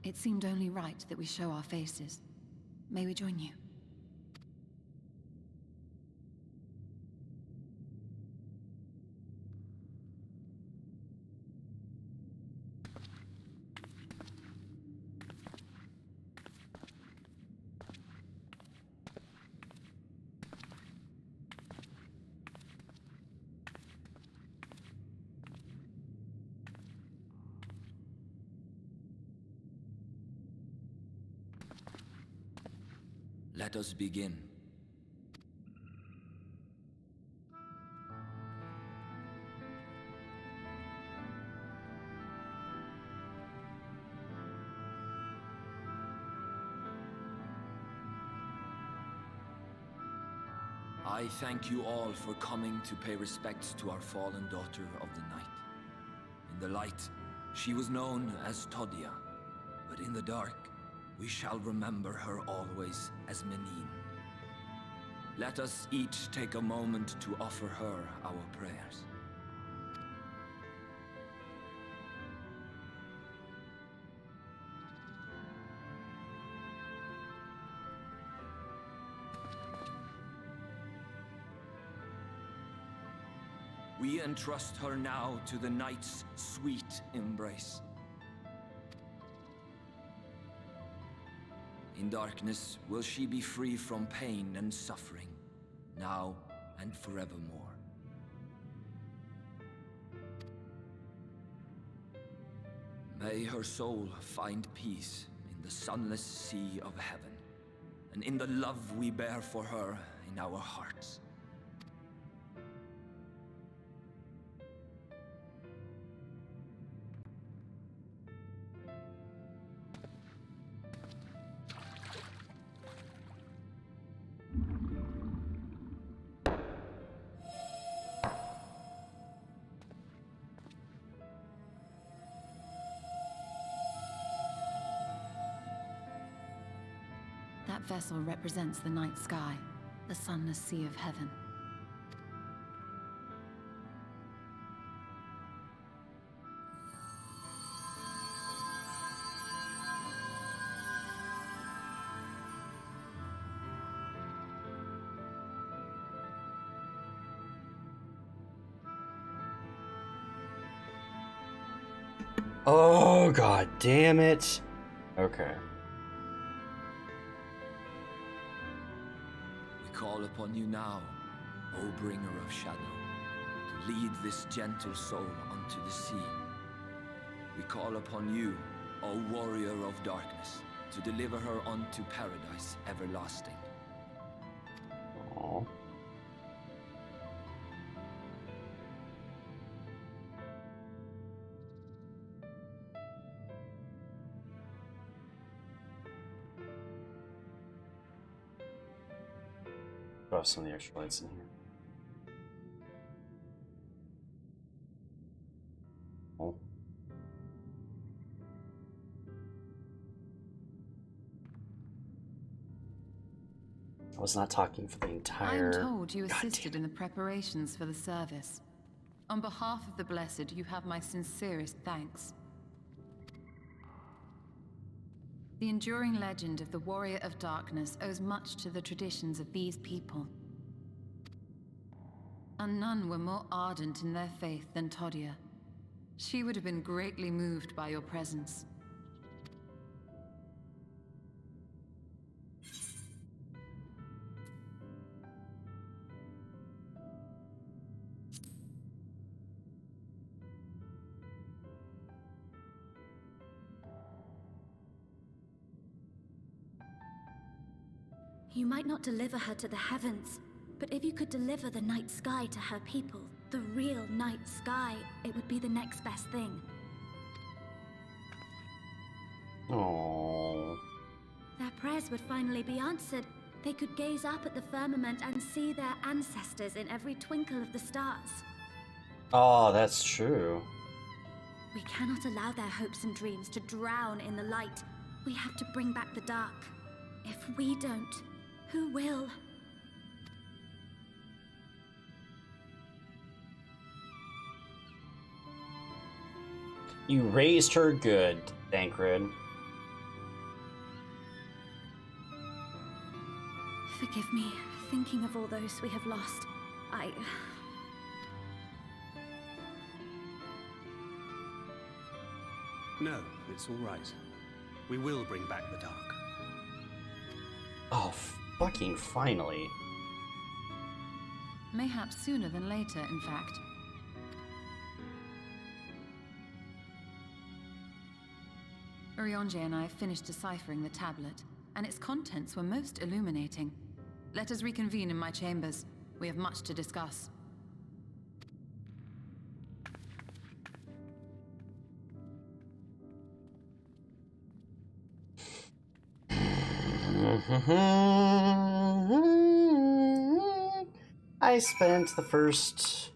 It seemed only right that we show our faces. May we join you? Let us begin. I thank you all for coming to pay respects to our fallen daughter of the night. In the light, she was known as Todia, but in the dark, we shall remember her always as Menine. Let us each take a moment to offer her our prayers. We entrust her now to the night's sweet embrace. In darkness will she be free from pain and suffering, now and forevermore. May her soul find peace in the sunless sea of heaven. and in the love we bear for her in our hearts. That vessel represents the night sky, the sunless sea of heaven. Oh, god damn it. Okay. We call upon you now, O bringer of shadow, to lead this gentle soul unto the sea. We call upon you, O warrior of darkness, to deliver her unto paradise everlasting. Aww. Throw some of the extra lights in here. Oh. I was not talking for the entire... I am told you God assisted damn in the preparations for the service. On behalf of the Blessed, you have my sincerest thanks. The enduring legend of the Warrior of Darkness owes much to the traditions of these people. And none were more ardent in their faith than Todia. She would have been greatly moved by your presence. You might not deliver her to the heavens, but if you could deliver the night sky to her people, the real night sky, it would be the next best thing. Aww. Their prayers would finally be answered. They could gaze up at the firmament and see their ancestors in every twinkle of the stars. Oh, that's true. We cannot allow their hopes and dreams to drown in the light. We have to bring back the dark. If we don't, who will? You raised her good, Thancred. Forgive me, thinking of all those we have lost. No, it's all right. We will bring back the dark. Oh, fucking finally. Mayhaps sooner than later, in fact. Urianger and I finished deciphering the tablet, and its contents were most illuminating. Let us reconvene in my chambers. We have much to discuss. I spent the first...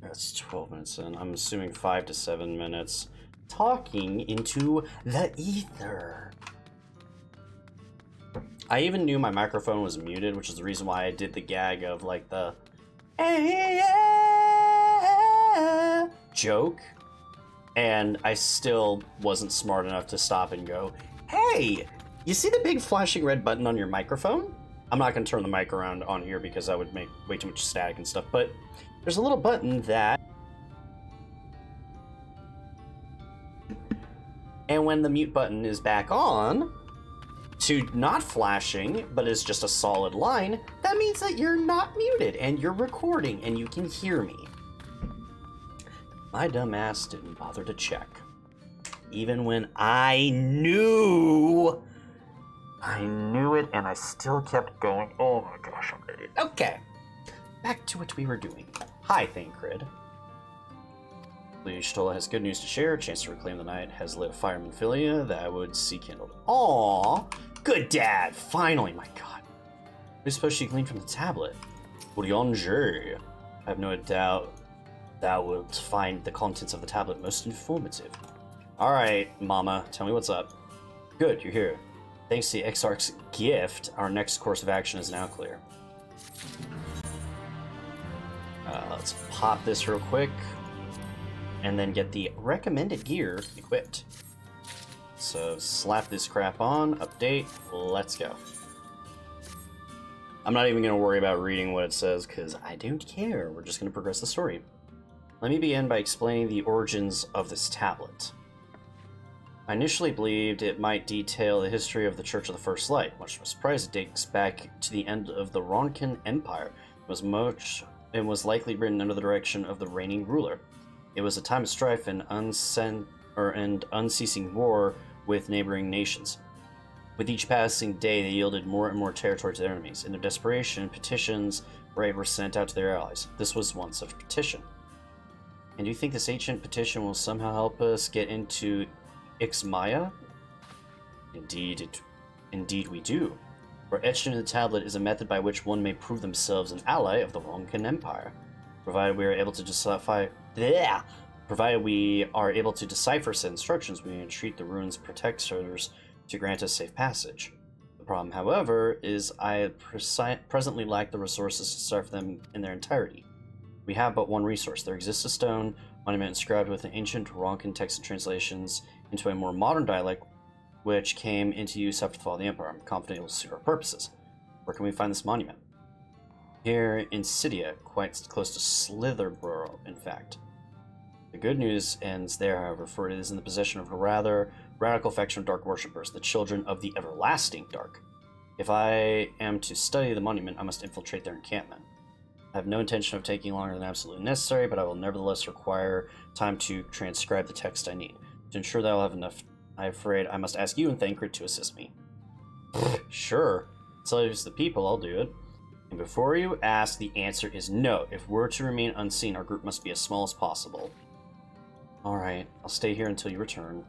That's 12 minutes in. I'm assuming 5 to 7 minutes talking into the ether. I even knew my microphone was muted, which is the reason why I did the gag of like the joke, and I still wasn't smart enough to stop and go, hey, you see the big flashing red button on your microphone? I'm not going to turn the mic around on here because that would make way too much static and stuff, but there's a little button that... And when the mute button is back on, to not flashing, but is just a solid line, that means that you're not muted and you're recording and you can hear me. My dumb ass didn't bother to check. Even when I knew I knew it, and I still kept going. Oh my gosh, I'm an idiot. Okay, back to what we were doing. Hi, Thancred. Lady Stola has good news to share. A chance to reclaim the night has lit a fire in Philia that would see kindled. Aww, good dad. Finally, my god. We suppose she gleaned from the tablet. Bourdieu. I have no doubt thou wilt find the contents of the tablet most informative. Alright, Mama, tell me what's up. Good, you're here. Thanks to the Exarch's gift, our next course of action is now clear. Let's pop this real quick, and then get the recommended gear equipped. So slap this crap on, update, let's go. I'm not even going to worry about reading what it says, because I don't care. We're just going to progress the story. Let me begin by explaining the origins of this tablet. I initially believed it might detail the history of the Church of the First Light. Much to my surprise, it dates back to the end of the Ronkin Empire. It was likely written under the direction of the reigning ruler. It was a time of strife and unceasing war with neighboring nations. With each passing day, they yielded more and more territory to their enemies. In their desperation, petitions were sent out to their allies. This was one such petition. And do you think this ancient petition will somehow help us get into Ixmaya? Indeed we do. For etched into the tablet is a method by which one may prove themselves an ally of the Ronkin Empire, provided we are able to decipher said instructions. We may entreat the rune's protectors to grant us safe passage. The problem, however, is I presently lack the resources to decipher them in their entirety. We have but one resource. There exists a stone monument inscribed with an ancient Ronkin text and translations into a more modern dialect, which came into use after the fall of the Empire. I'm confident it will suit our purposes. Where can we find this monument? Here in Cydia, quite close to Slitherborough, in fact. The good news ends there, however, for it is in the possession of a rather radical faction of dark worshippers, the Children of the Everlasting Dark. If I am to study the monument, I must infiltrate their encampment. I have no intention of taking longer than absolutely necessary, but I will nevertheless require time to transcribe the text I need. To ensure that I'll have enough, I'm afraid I must ask you and Thancred to assist me. Sure. Salute the people, I'll do it. And before you ask, the answer is no. If we're to remain unseen, our group must be as small as possible. Alright, I'll stay here until you return.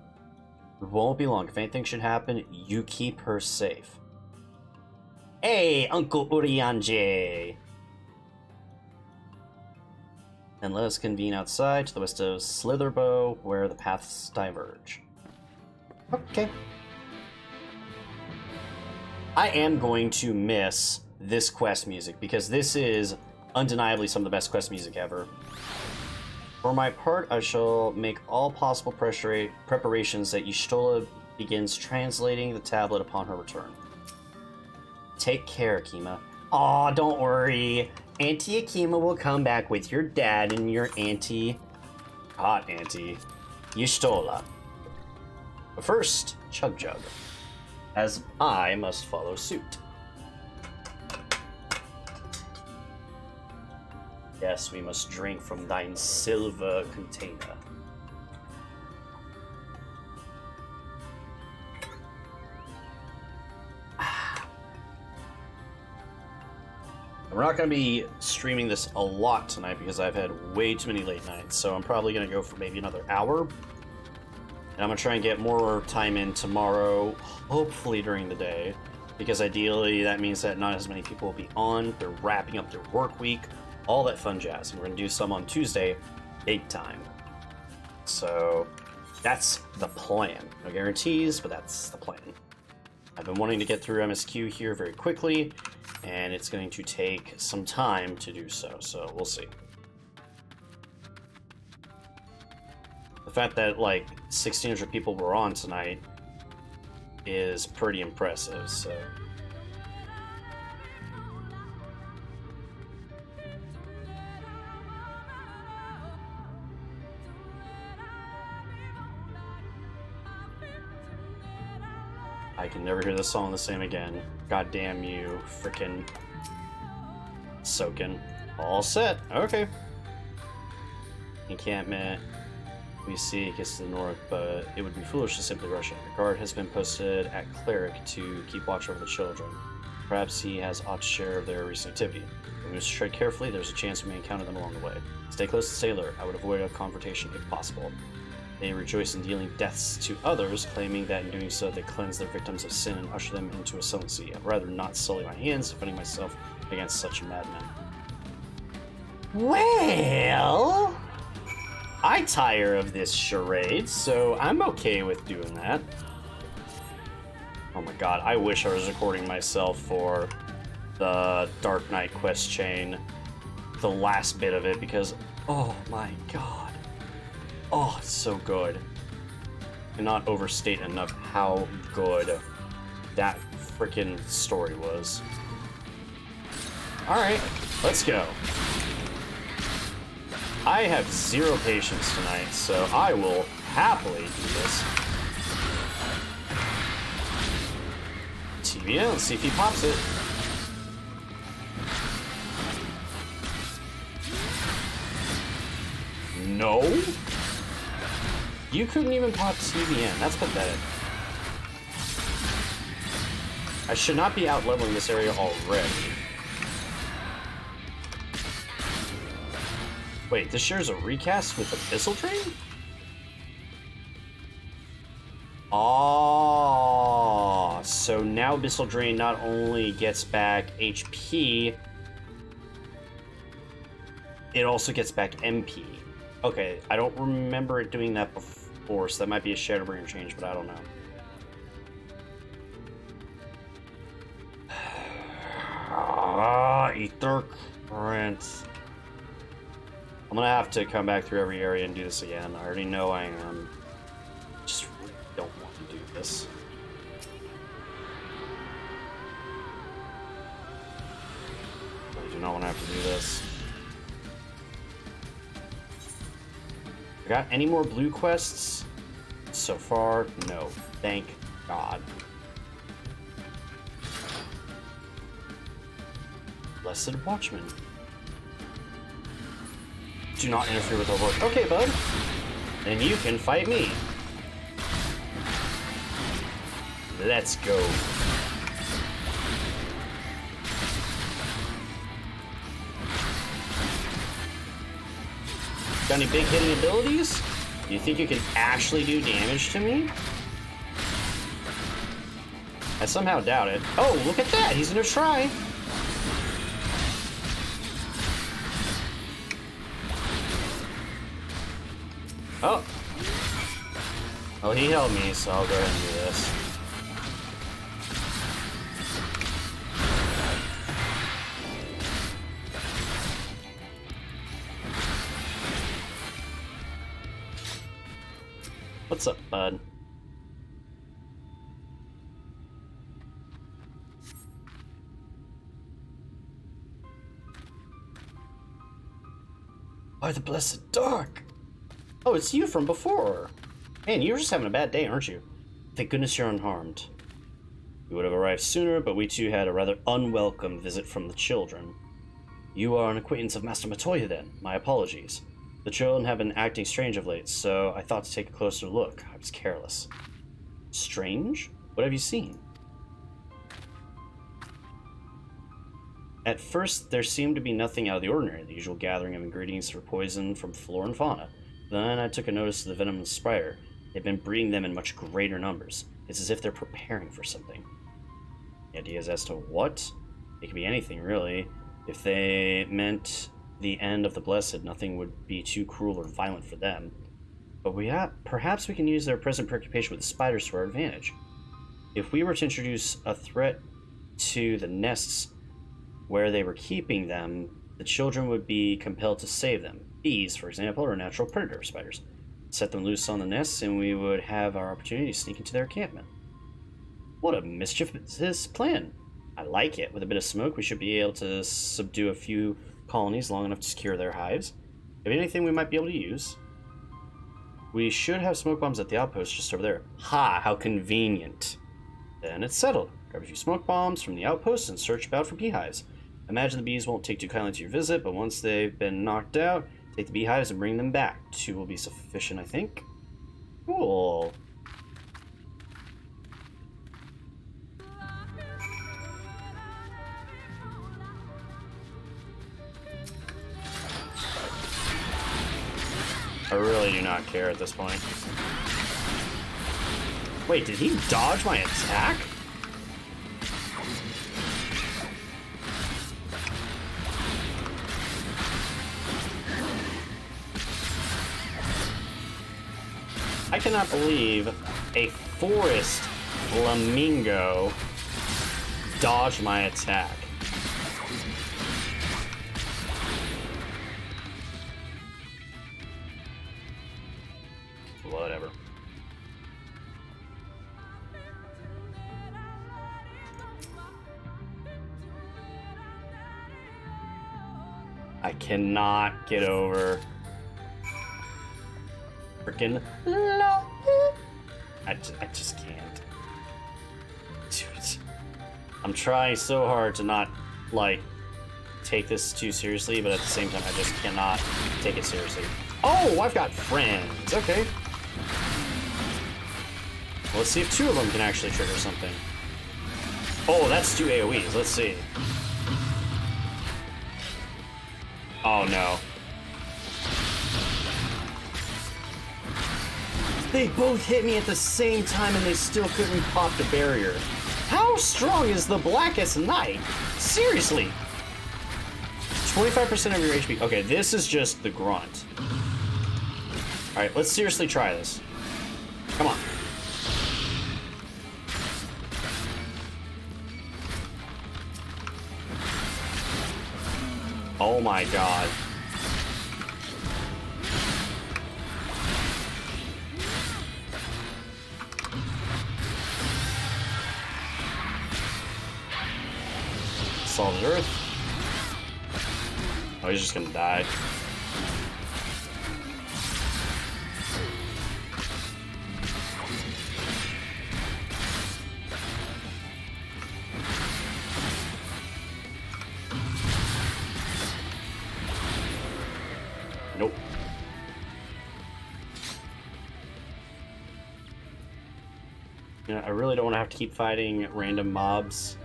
It won't be long. If anything should happen, you keep her safe. Hey, Uncle Urianger! Then let us convene outside to the west of Slitherbow, where the paths diverge. Okay. I am going to miss this quest music, because this is undeniably some of the best quest music ever. For my part, I shall make all possible preparations that Y'shtola begins translating the tablet upon her return. Take care, Akima. Aw, don't worry. Auntie Akima will come back with your dad and your auntie... hot auntie... Y'shtola. But first, Chug Jug, as I must follow suit. Yes, we must drink from thine silver container. We're not going to be streaming this a lot tonight because I've had way too many late nights, so I'm probably going to go for maybe another hour. And I'm going to try and get more time in tomorrow, hopefully during the day, because ideally that means that not as many people will be on, they're wrapping up their work week, all that fun jazz. And we're going to do some on Tuesday, big time. So that's the plan. No guarantees, but that's the plan. I've been wanting to get through MSQ here very quickly, and it's going to take some time to do so we'll see. The fact that, like, 1,600 people were on tonight is pretty impressive, so... I can never hear this song the same again. God damn you, frickin' Soakin'. All set. Okay. Encampment. We see it gets to the north, but it would be foolish to simply rush in. A guard has been posted at Cleric to keep watch over the children. Perhaps he has ought to share of their recent activity. If we must tread carefully, there's a chance we may encounter them along the way. Stay close to Sailor. I would avoid a confrontation if possible. They rejoice in dealing deaths to others, claiming that in doing so they cleanse their victims of sin and usher them into ascendancy. I'd rather not sully my hands defending myself against such madmen. Well, I tire of this charade, so I'm okay with doing that. Oh my god, I wish I was recording myself for the Dark Knight quest chain, the last bit of it, because, oh my god. Oh, it's so good. Cannot overstate enough how good that freaking story was. Alright, let's go. I have zero patience tonight, so I will happily do this. TVA, let's see if he pops it. No? You couldn't even pop TVN. That's pathetic. I should not be out-leveling this area already. Wait, this shares a recast with Abyssal Drain? Oh, so now Abyssal Drain not only gets back HP, it also gets back MP. Okay, I don't remember it doing that before, so that might be a Shadowbringer change, but I don't know. Ether Current. I'm gonna have to come back through every area and do this again. I already know I am. Just really don't want to do this. I do not want to have to do this. I got any more blue quests? So far, no. Thank God. Blessed Watchman. Do not interfere with our work. Okay, bud. Then you can fight me. Let's go. Got any big hitting abilities? Do you think you can actually do damage to me? I somehow doubt it. Oh, look at that! He's gonna try! Oh. Well, he held me, so I'll go ahead and do this. What's up, bud? By the blessed dark! Oh, it's you from before! Man, you were just having a bad day, aren't you? Thank goodness you're unharmed. You would have arrived sooner, but we too had a rather unwelcome visit from the children. You are an acquaintance of Master Matoya, then. My apologies. The children have been acting strange of late, so I thought to take a closer look. I was careless. Strange? What have you seen? At first, there seemed to be nothing out of the ordinary, the usual gathering of ingredients for poison from flora and fauna. Then I took a notice of the venomous spider. They've been breeding them in much greater numbers. It's as if they're preparing for something. Ideas as to what? It could be anything, really. If they meant the end of the Blessed, nothing would be too cruel or violent for them. But perhaps we can use their present preoccupation with the spiders to our advantage. If we were to introduce a threat to the nests where they were keeping them, the children would be compelled to save them. Bees, for example, are natural predator spiders. Set them loose on the nests, and we would have our opportunity to sneak into their encampment. What a mischievous plan! I like it. With a bit of smoke, we should be able to subdue a few colonies long enough to secure their hives. If anything we might be able to use. We should have smoke bombs at the outpost just over there. Ha! How convenient. Then it's settled. Grab a few smoke bombs from the outpost and search about for beehives. Imagine the bees won't take too kindly to your visit, but once they've been knocked out, Take the beehives and bring them back. 2 will be sufficient, I think. Cool. I really do not care at this point. Wait, did he dodge my attack? I cannot believe a forest flamingo dodged my attack. Whatever. I cannot get over freaking love. I just can't. Dude, I'm trying so hard to not, like, take this too seriously, but at the same time, I just cannot take it seriously. Oh, I've got friends. Okay. Well, let's see if 2 of them can actually trigger something. Oh, that's 2 AoEs. Let's see. Oh, no. They both hit me at the same time and they still couldn't pop the barrier. How strong is the Blackest Knight? Seriously. 25% of your HP. Okay, this is just the grunt. Alright, let's seriously try this. Come on. Oh my god. Solid Earth. Oh, he's just gonna die. Nope. Yeah, I really don't want to have to keep fighting random mobs.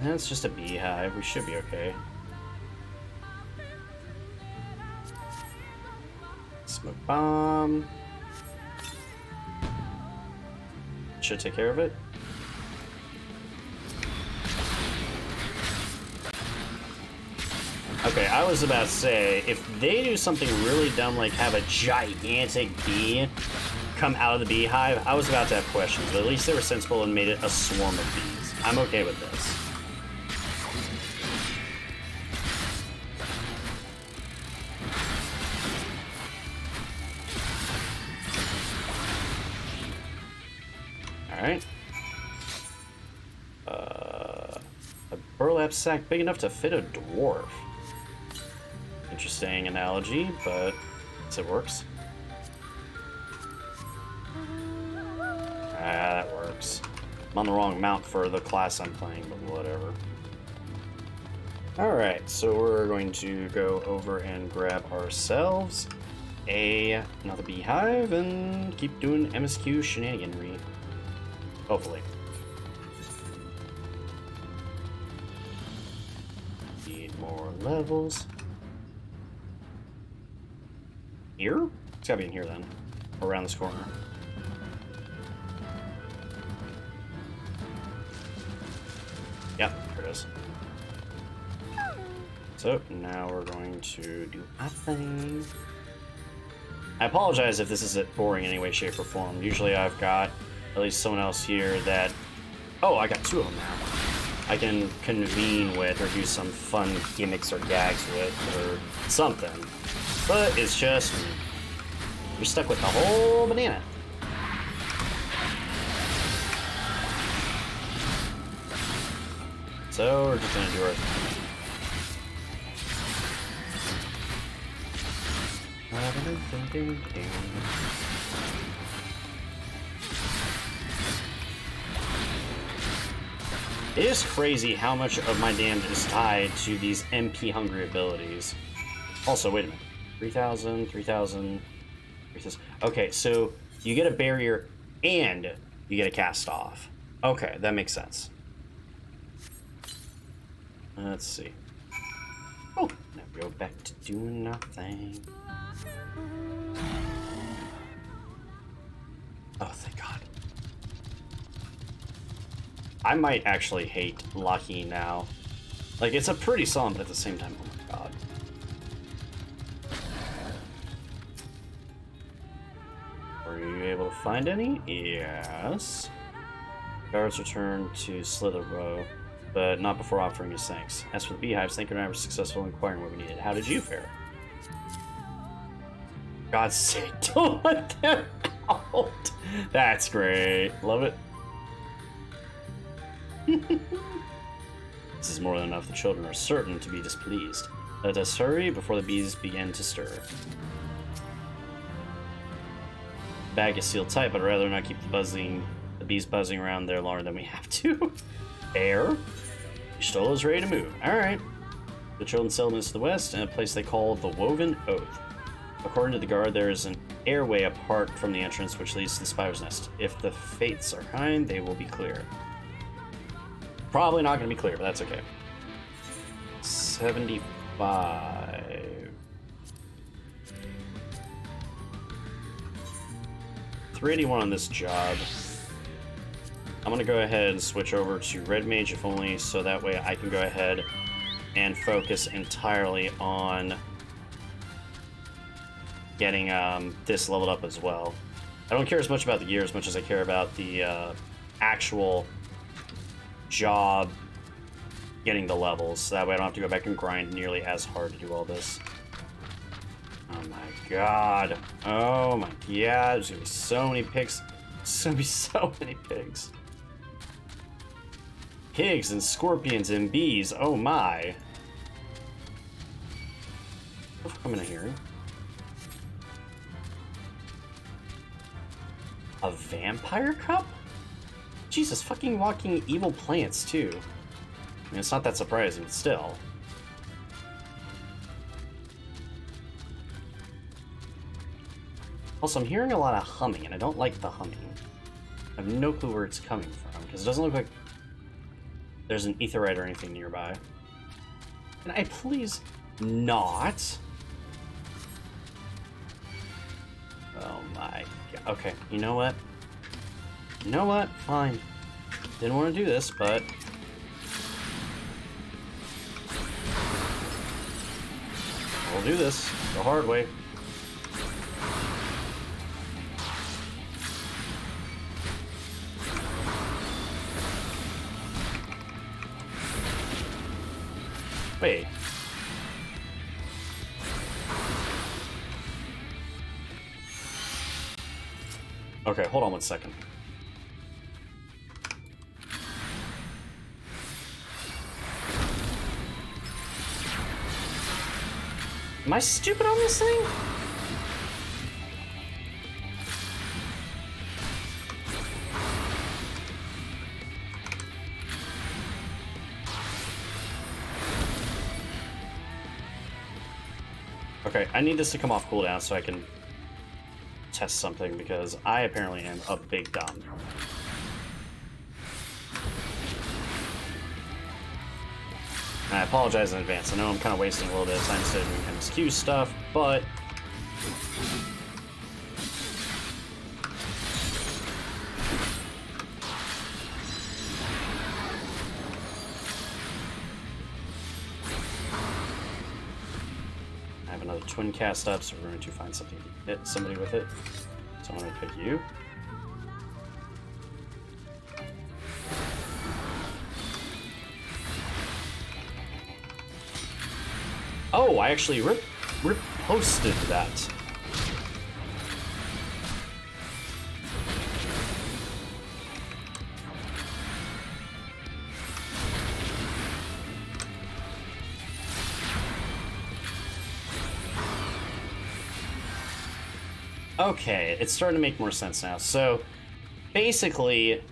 That's just a beehive. We should be okay. Smoke bomb. Should take care of it. Okay, I was about to say, if they do something really dumb like have a gigantic bee come out of the beehive, I was about to have questions, but at least they were sensible and made it a swarm of bees. I'm okay with this. Alright. A burlap sack big enough to fit a dwarf. Interesting analogy, but it works. Ah, that works. I'm on the wrong mount for the class I'm playing, but whatever. Alright, so we're going to go over and grab ourselves another beehive and keep doing MSQ shenaniganry. Hopefully. Need more levels. Here? It's gotta be in here then. Around this corner. Yep, there it is. So, now we're going to do a thing. I apologize if this is boring in any way, shape, or form. Usually I've got at least someone else here that... Oh, I got 2 of them now. I can convene with or do some fun gimmicks or gags with or something. But it's just... You're stuck with the whole banana. So we're just gonna do our thing. It is crazy how much of my damage is tied to these MP hungry abilities. Also, wait a minute. 3,000, 3,000, 3,000. Okay, so you get a barrier and you get a cast off. Okay, that makes sense. Let's see. Oh, now go back to doing nothing. Oh, thank God. I might actually hate Lucky now. Like, it's a pretty song, but at the same time, oh my God. Were you able to find any? Yes. Guards returned to Slither Row, but not before offering his thanks. As for the beehives, thank you and I were successful in acquiring what we needed. How did you fare? God's sake, don't let them out! That's great. Love it. This is more than enough. The children are certain to be displeased. Let us hurry before the bees begin to stir. The bag is sealed tight, but I'd rather not keep the bees buzzing around there longer than we have to. Air? Stola is ready to move. Alright. The children settlement is to the west, in a place they call the Woven Oath. According to the guard, there is an airway apart from the entrance which leads to the spider's nest. If the fates are kind, they will be clear. Probably not going to be clear, but that's okay. 75. 381 on this job. I'm going to go ahead and switch over to Red Mage, if only so that way I can go ahead and focus entirely on getting this leveled up as well. I don't care as much about the gear as much as I care about the actual job getting the levels, so that way I don't have to go back and grind nearly as hard to do all this. Oh my God. Oh my God. There's gonna be so many pigs. There's gonna be so many pigs. Pigs and scorpions and bees. Oh my. What's coming in here? A vampire cup? Jesus, fucking walking evil plants, too. I mean, it's not that surprising, but still. Also, I'm hearing a lot of humming, and I don't like the humming. I have no clue where it's coming from, because it doesn't look like there's an aetheryte or anything nearby. Can I please not? Oh my God. Okay, you know what? You know what? Fine. Didn't want to do this, but... we'll do this the hard way. Wait. Okay, hold on one second. Am I stupid on this thing? Okay, I need this to come off cooldown so I can test something, because I apparently am a big dumb. And I apologize in advance. I know I'm kind of wasting a little bit of time doing MSQ stuff, but... I have another twin cast up, so we're going to find something to hit somebody with it. So I'm going to pick you. Oh, I actually reposted that. Okay, it's starting to make more sense now. So, basically,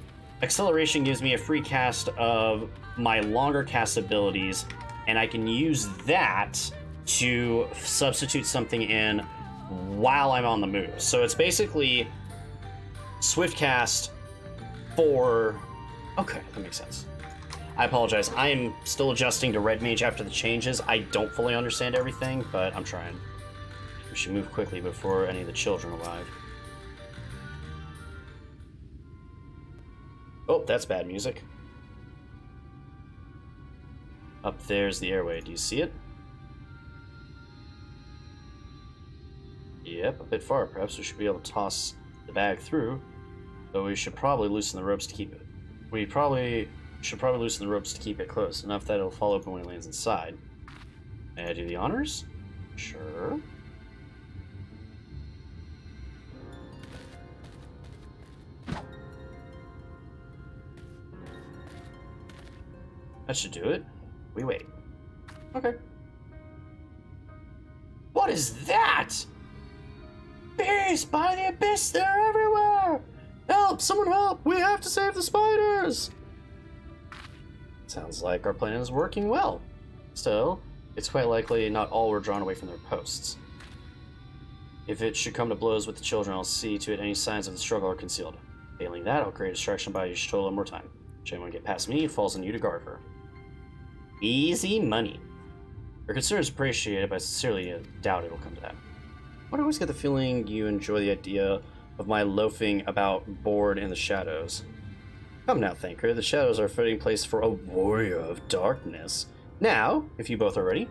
Acceleration gives me a free cast of my longer cast abilities, and I can use that to substitute something in while I'm on the move. So it's basically swift cast for... Okay, that makes sense. I apologize. I am still adjusting to Red Mage after the changes. I don't fully understand everything, but I'm trying. We should move quickly before any of the children arrive. Oh, that's bad music. Up there's the airway. Do you see it? Yep, a bit far. Perhaps we should be able to toss the bag through, though we should probably loosen the ropes to keep it. We should probably loosen the ropes to keep it close, enough that it'll fall open when it lands inside. May I do the honors? Sure. That should do it. We wait. Okay. What is that? Bees by the abyss, they're everywhere! Help! Someone help! We have to save the spiders! Sounds like our plan is working well. Still, it's quite likely not all were drawn away from their posts. If it should come to blows with the children, I'll see to it any signs of the struggle are concealed. Failing that, I'll create a distraction by you should total more time. Should anyone get past me, it falls on you to guard her. Easy money. Your concern is appreciated, but I sincerely doubt it'll come to that. But I always get the feeling you enjoy the idea of my loafing about bored in the shadows. Come now, Thinker, the shadows are a fitting place for a warrior of darkness. Now, if you both are ready,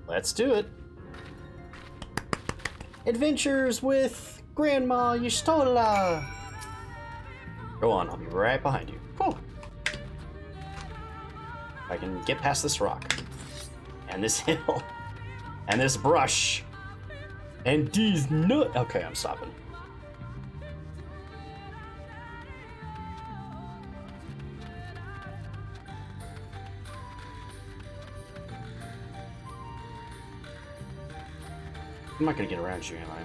let's do it. Adventures with Grandma Yustola. Go on, I'll be right behind you. Cool. I can get past this rock, and this hill, and this brush, and these nuts. Okay, I'm stopping. I'm not gonna get around you, am I?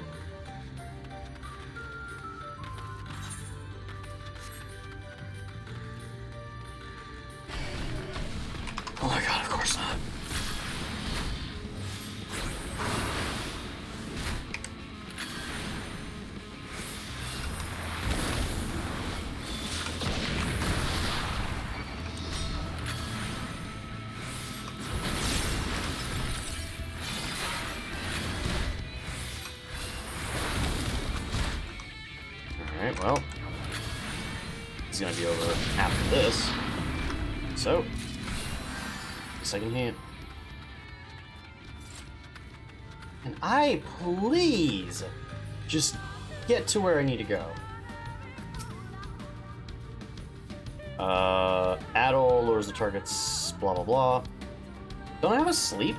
Oh my god, of course not. Alright, well, it's gonna be over after this. So, second hand. And I please just get to where I need to go. Addle lures the target's blah blah blah. Don't I have a sleep?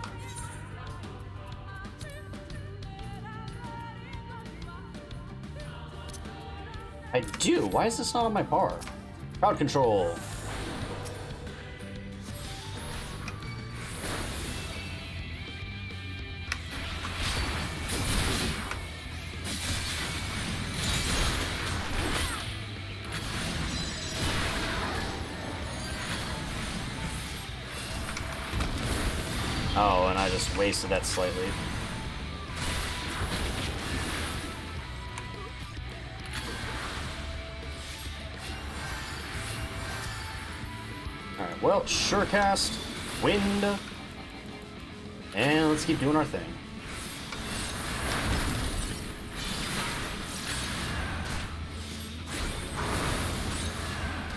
I do. Why is this not on my bar? Crowd control. Oh, and I just wasted that slightly. Alright, well, Surecast, Wind, and let's keep doing our thing.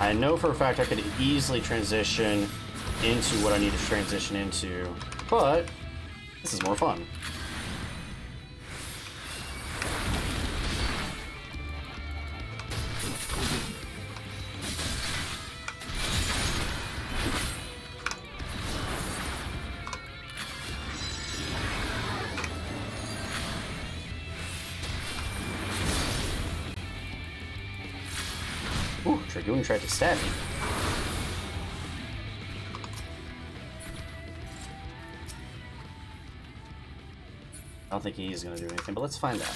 I know for a fact I could easily transition into what I need to transition into, but this is more fun. Ooh, Dragoon tried to stab me. I don't think he's gonna do anything, but let's find out.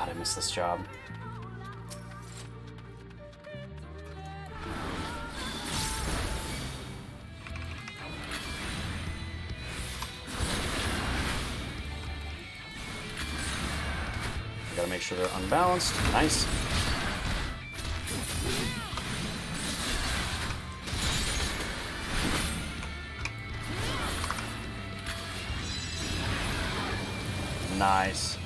God, I miss this job. I gotta make sure they're unbalanced. Nice. Nice.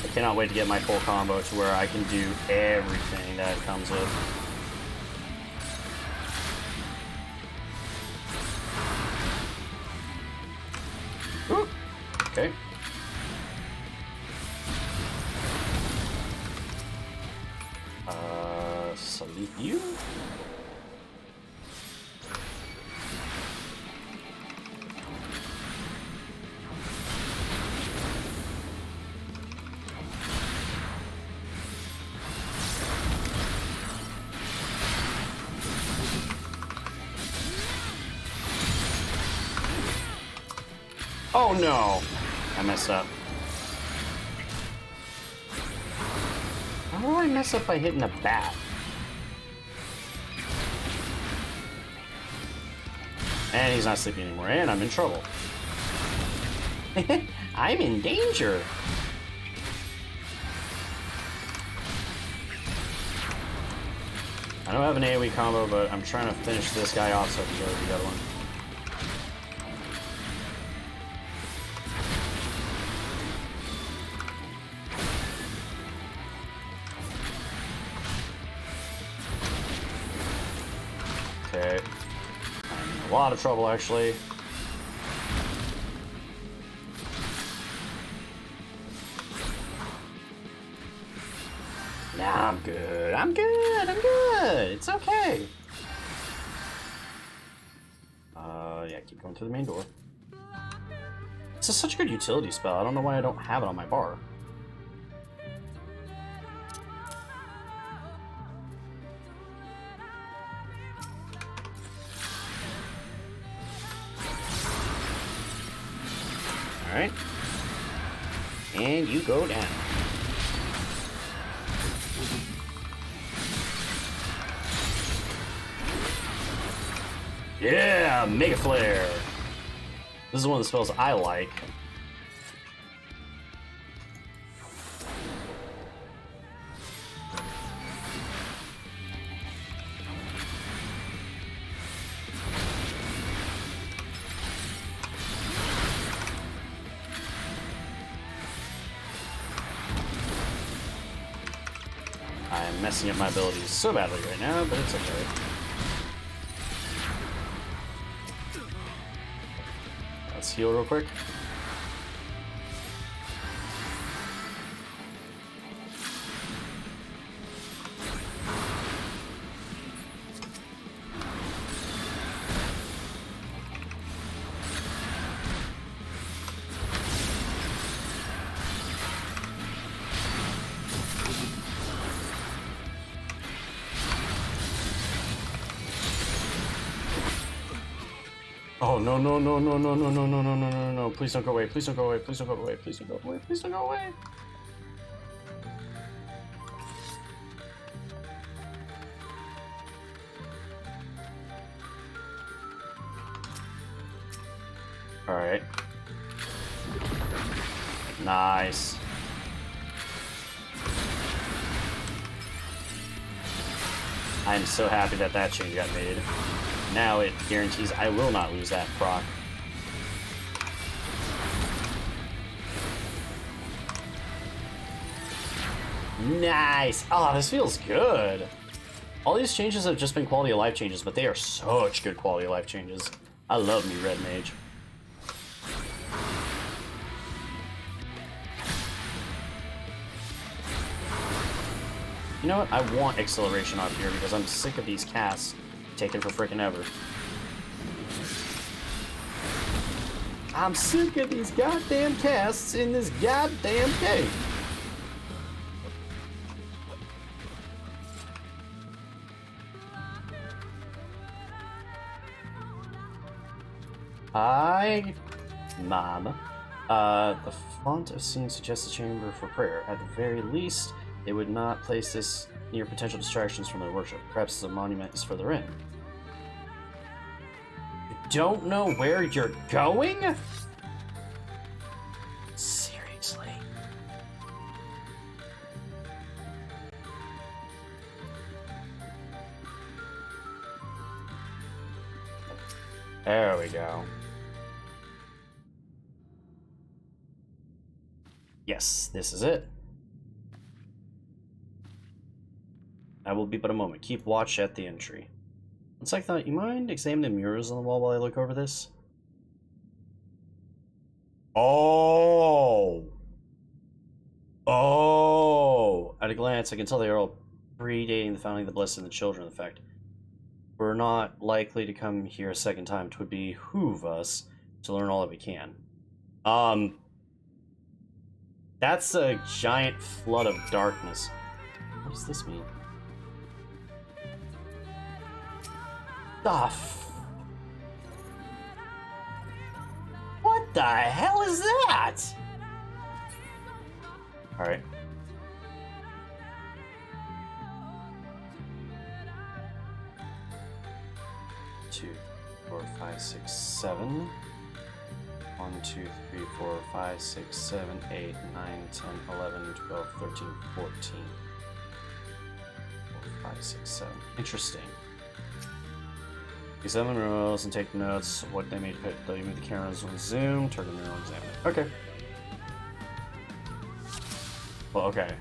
I cannot wait to get my full combo to where I can do everything that comes with. Ooh. Okay. Salute you? Oh no! I messed up. How do I mess up by hitting a bat? And he's not sleeping anymore, and I'm in trouble. I'm in danger! I don't have an AoE combo, but I'm trying to finish this guy off so I can go to the other one. Okay. I'm in a lot of trouble, actually. Nah, I'm good. I'm good. I'm good. It's okay. Yeah, keep going through the main door. This is such a good utility spell. I don't know why I don't have it on my bar. Alright. And you go down. Yeah, Mega Flare! This is one of the spells I like. I'm messing up my abilities so badly right now, but it's okay. Let's heal real quick. Oh no no no no no no no no no no no no! Please don't go away! Please don't go away! Please don't go away! Please don't go away! Please don't go away! All right. Nice. I'm so happy that that change got made. Now it guarantees I will not lose that proc. Nice! Oh, this feels good. All these changes have just been quality of life changes, but they are such good quality of life changes. I love me Red Mage. You know what? I want acceleration up here because I'm sick of these casts taking for frickin' ever. I'm sick of these goddamn casts in this goddamn cave. I Mom. The font of scene suggests a chamber for prayer. At the very least, they would not place this near potential distractions from their worship. Perhaps the monument is further in. You don't know where you're going? Seriously. There we go. Yes, this is it. I will be but a moment. Keep watch at the entry. It's like that. You mind examining the murals on the wall while I look over this? Oh! Oh! At a glance, I can tell they are all predating the founding of the Blessed and the Children. In fact, we're not likely to come here a second time. 'Twould behoove us to learn all that we can. That's a giant flood of darkness. What does this mean? What the hell is that? Alright. Two, 4, 5, 6, 7. 1, 2, 3, 4, 5, 6, 7, 8, 9, 10, 11, 12, 13, 14. 4, 5, 6, 7. Interesting. Examine rows and take notes of what they made fit. Though you move the cameras on zoom, turn the mirror and examine it. Okay. Well, okay.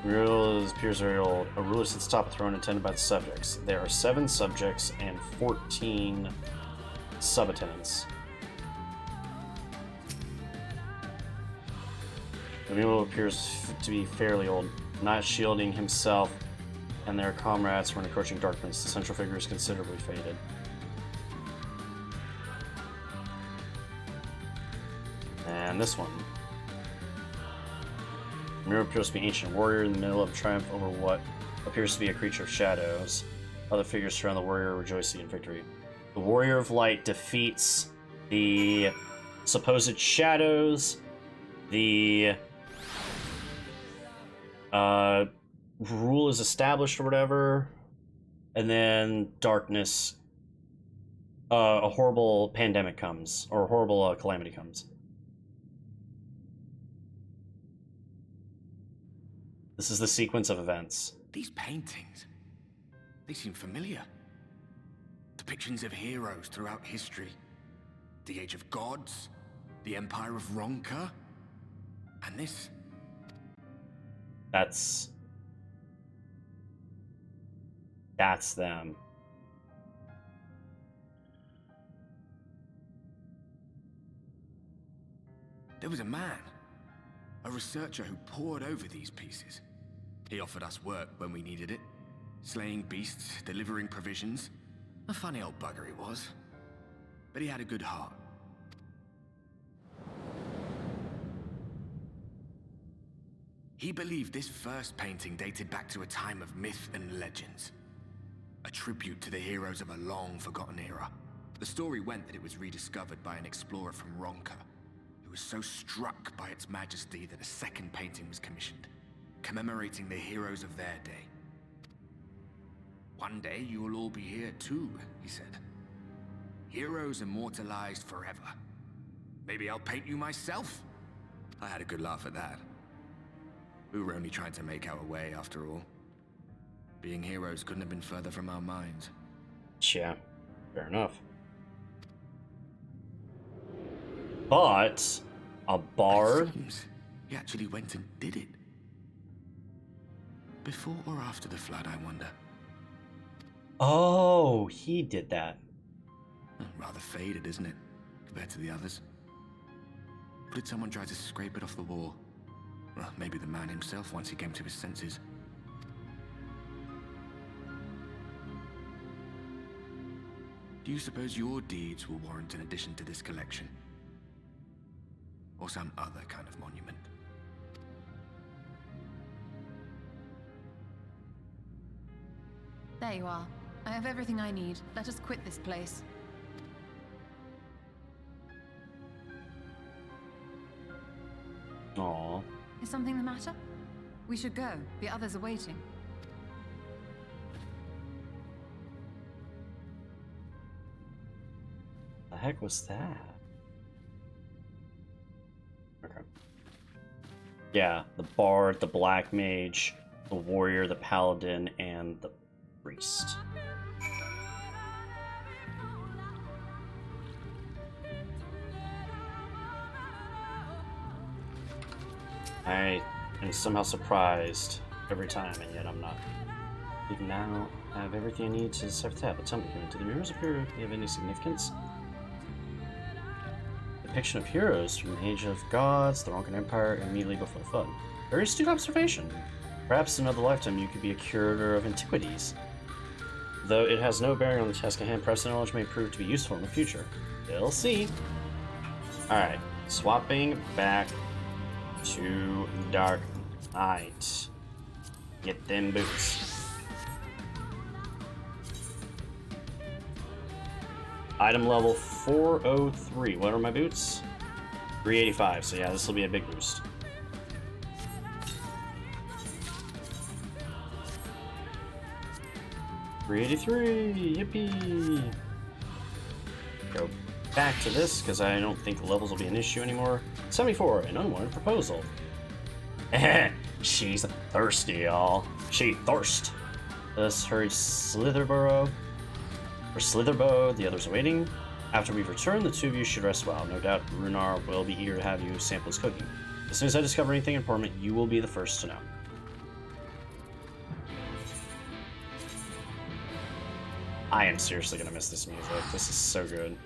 Rule appears very old. A ruler sits atop a throne attended by the subjects. There are 7 subjects and 14 subattendants. The mule appears to be fairly old, not shielding himself and their comrades from encroaching darkness. The central figure is considerably faded. And this one. The mirror appears to be an ancient warrior in the middle of triumph over what appears to be a creature of shadows. Other figures surround the warrior, rejoicing in victory. The warrior of light defeats the supposed shadows. The rule is established or whatever, and then darkness, a horrible pandemic comes, or a horrible calamity comes. This is the sequence of events. These paintings, they seem familiar. Depictions of heroes throughout history. The Age of Gods, the Empire of Ronka, and this. That's them. There was a man, a researcher who pored over these pieces. He offered us work when we needed it, slaying beasts, delivering provisions. A funny old bugger he was, but he had a good heart. He believed this first painting dated back to a time of myth and legends. A tribute to the heroes of a long-forgotten era. The story went that it was rediscovered by an explorer from Ronka, who was so struck by its majesty that a second painting was commissioned, commemorating the heroes of their day. One day you will all be here too, he said. Heroes immortalized forever. Maybe I'll paint you myself? I had a good laugh at that. We were only trying to make our way after all. Being heroes couldn't have been further from our minds. Yeah, fair enough. But a bard. It seems he actually went and did it. Before or after the flood, I wonder. Oh, he did that. Rather faded, isn't it, compared to the others? Or did someone try to scrape it off the wall? Well, maybe the man himself once he came to his senses. Do you suppose your deeds will warrant an addition to this collection? Or some other kind of monument? There you are. I have everything I need. Let us quit this place. Aww. Is something the matter? We should go. The others are waiting. The heck was that? Okay. Yeah, the bard, the black mage, the warrior, the paladin, and the priest. I am somehow surprised every time, and yet I'm not. Even now, I have everything I need to decipher that. But tell me, do the mirrors appear to have any significance? Depiction of heroes from the Age of Gods, the Ronkan Empire, immediately before the flood. Very astute observation. Perhaps in another lifetime you could be a curator of antiquities. Though it has no bearing on the task at hand, perhaps the knowledge may prove to be useful in the future. We'll see. Alright, swapping back to Dark Knight. Get them boots. Item level 403. What are my boots? 385. So yeah, this will be a big boost. $383. Yippee! Go back to this because I don't think the levels will be an issue anymore. 74. An unwanted proposal. She's thirsty, y'all. She thirst. Let's hurry Slitherborough. For Slitherbow, the others are waiting. After we've returned, the two of you should rest well. No doubt Runar will be eager to have you sample his cooking. As soon as I discover anything important, you will be the first to know. I am seriously gonna miss this music. This is so good.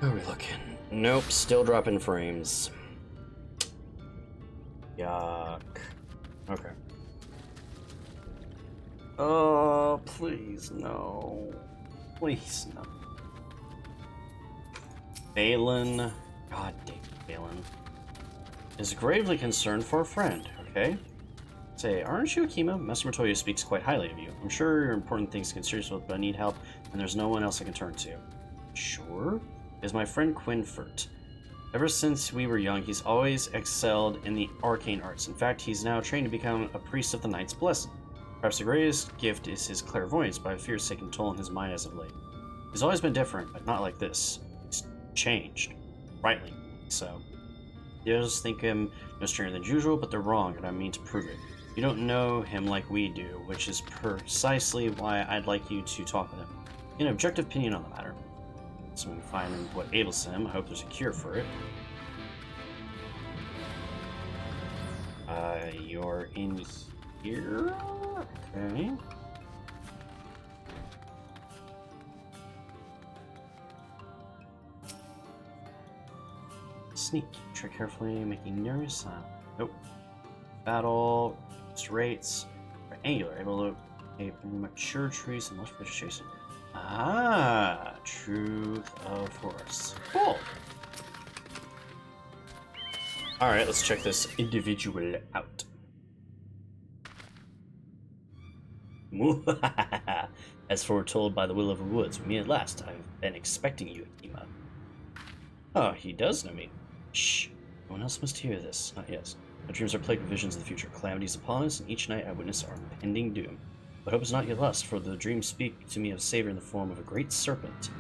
Where are we looking? Nope, still dropping frames. Yuck. Okay. Oh, please no. Please no. Balin. God dang it, Balin. Is gravely concerned for a friend, okay? Say, aren't you Akima? Master Matoya speaks quite highly of you. I'm sure you're important things to consider yourself, but I need help, and there's no one else I can turn to. Sure? Is my friend Quinfert. Ever since we were young, he's always excelled in the arcane arts. In fact, he's now trained to become a priest of the Knight's Blessing. Perhaps the greatest gift is his clairvoyance, but I fear it's taken toll on his mind as of late. He's always been different, but not like this. He's changed. Rightly so. The others think him no stranger than usual, but they're wrong, and I mean to prove it. You don't know him like we do, which is precisely why I'd like you to talk with him. Get an objective opinion on the matter. So we can find what ails him. I hope there's a cure for it. You're in here? Okay. Sneak. Tread carefully, making no sound. Nope. Battle. Rates. Angular. Able to a mature trees and lush vegetation. Ah, truth of forests. Cool. Alright, let's check this individual out. As foretold by the will of the woods, we meet at last. I've been expecting you, Akima. Oh, he does know me. Shh. No one else must hear this. Not yet. My dreams are plagued with visions of the future. Calamities upon us, and each night I witness our impending doom. But hope is not yet lost, for the dreams speak to me of a savior in the form of a great serpent.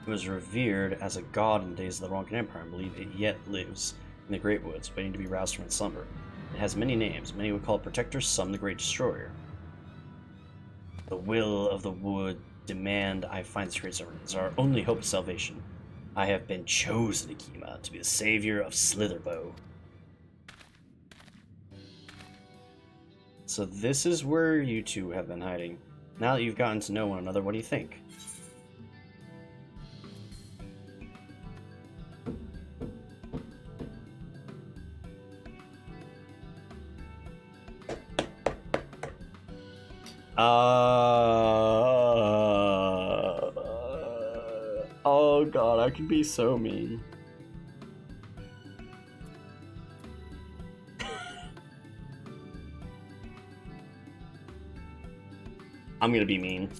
It was revered as a god in the days of the Ronkan Empire, and believe it yet lives in the Great Woods, waiting to be roused from its slumber. It has many names. Many would call it Protector, some the Great Destroyer. The will of the wood demand I find this great serpent. It is our only hope of salvation. I have been chosen, Akima, to be the savior of Slitherbow. So this is where you two have been hiding. Now that you've gotten to know one another, what do you think? Oh god, I could be so mean. I'm gonna be mean.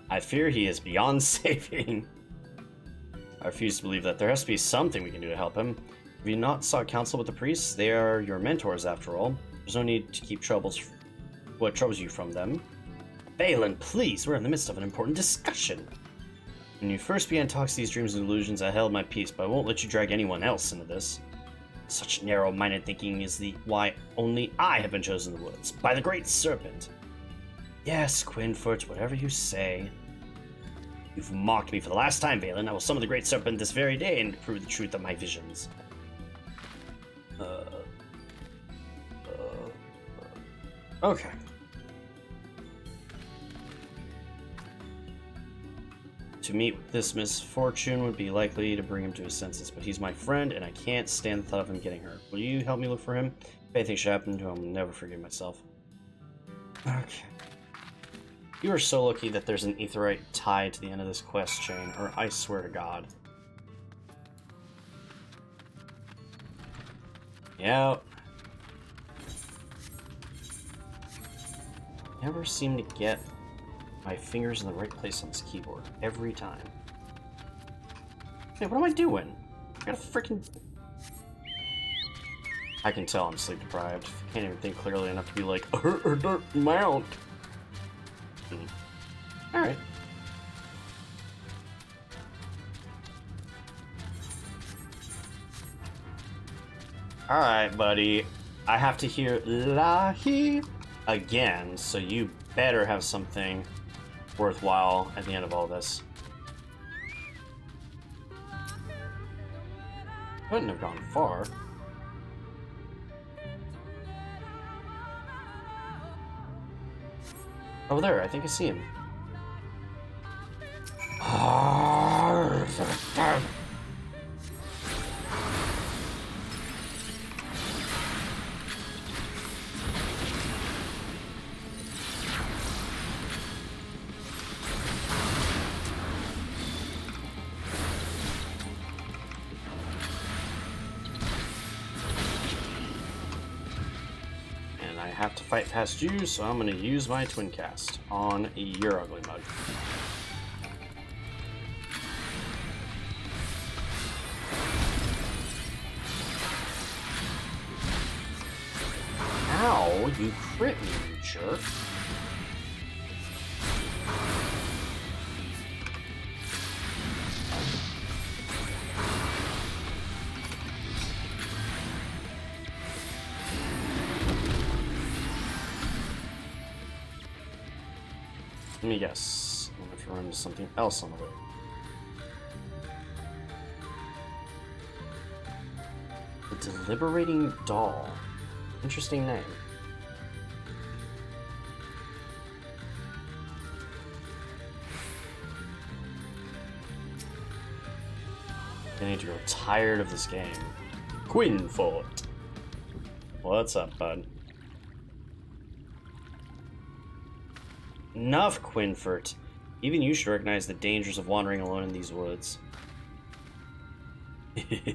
I fear he is beyond saving. I refuse to believe that. There has to be something we can do to help him. Have you not sought counsel with the priests? They are your mentors, after all. There's no need to keep what troubles you from them. Valen, please, we're in the midst of an important discussion. When you first began to talk these dreams and illusions, I held my peace, but I won't let you drag anyone else into this. Such narrow-minded thinking is why only I have been chosen in the woods, by the Great Serpent. Yes, Quinfort, whatever you say. You've mocked me for the last time, Valen. I will summon the Great Serpent this very day and prove the truth of my visions. Okay. To meet with this misfortune would be likely to bring him to his senses, but he's my friend, and I can't stand the thought of him getting hurt. Will you help me look for him? If anything should happen to him, I'll never forgive myself. Okay. You are so lucky that there's an aetheryte tied to the end of this quest chain, or I swear to God. Yep. Never seem to get my fingers in the right place on this keyboard every time. Hey, what am I doing? I gotta freaking... I can tell I'm sleep deprived. I can't even think clearly enough to be like, mount. Alright. Alright, buddy. I have to hear Lahi again, so you better have something worthwhile at the end of all this. Couldn't have gone far. Oh, there, I think I see him. And I have to fight past you, so I'm going to use my twin cast on your ugly mug. Ow, you crit me, you jerk. Let me guess. I'm going to run into something else on the way. The Deliberating Doll. Interesting name. I need to grow tired of this game. Quinfort. What's up, bud? Enough, Quinfort. Even you should recognize the dangers of wandering alone in these woods. You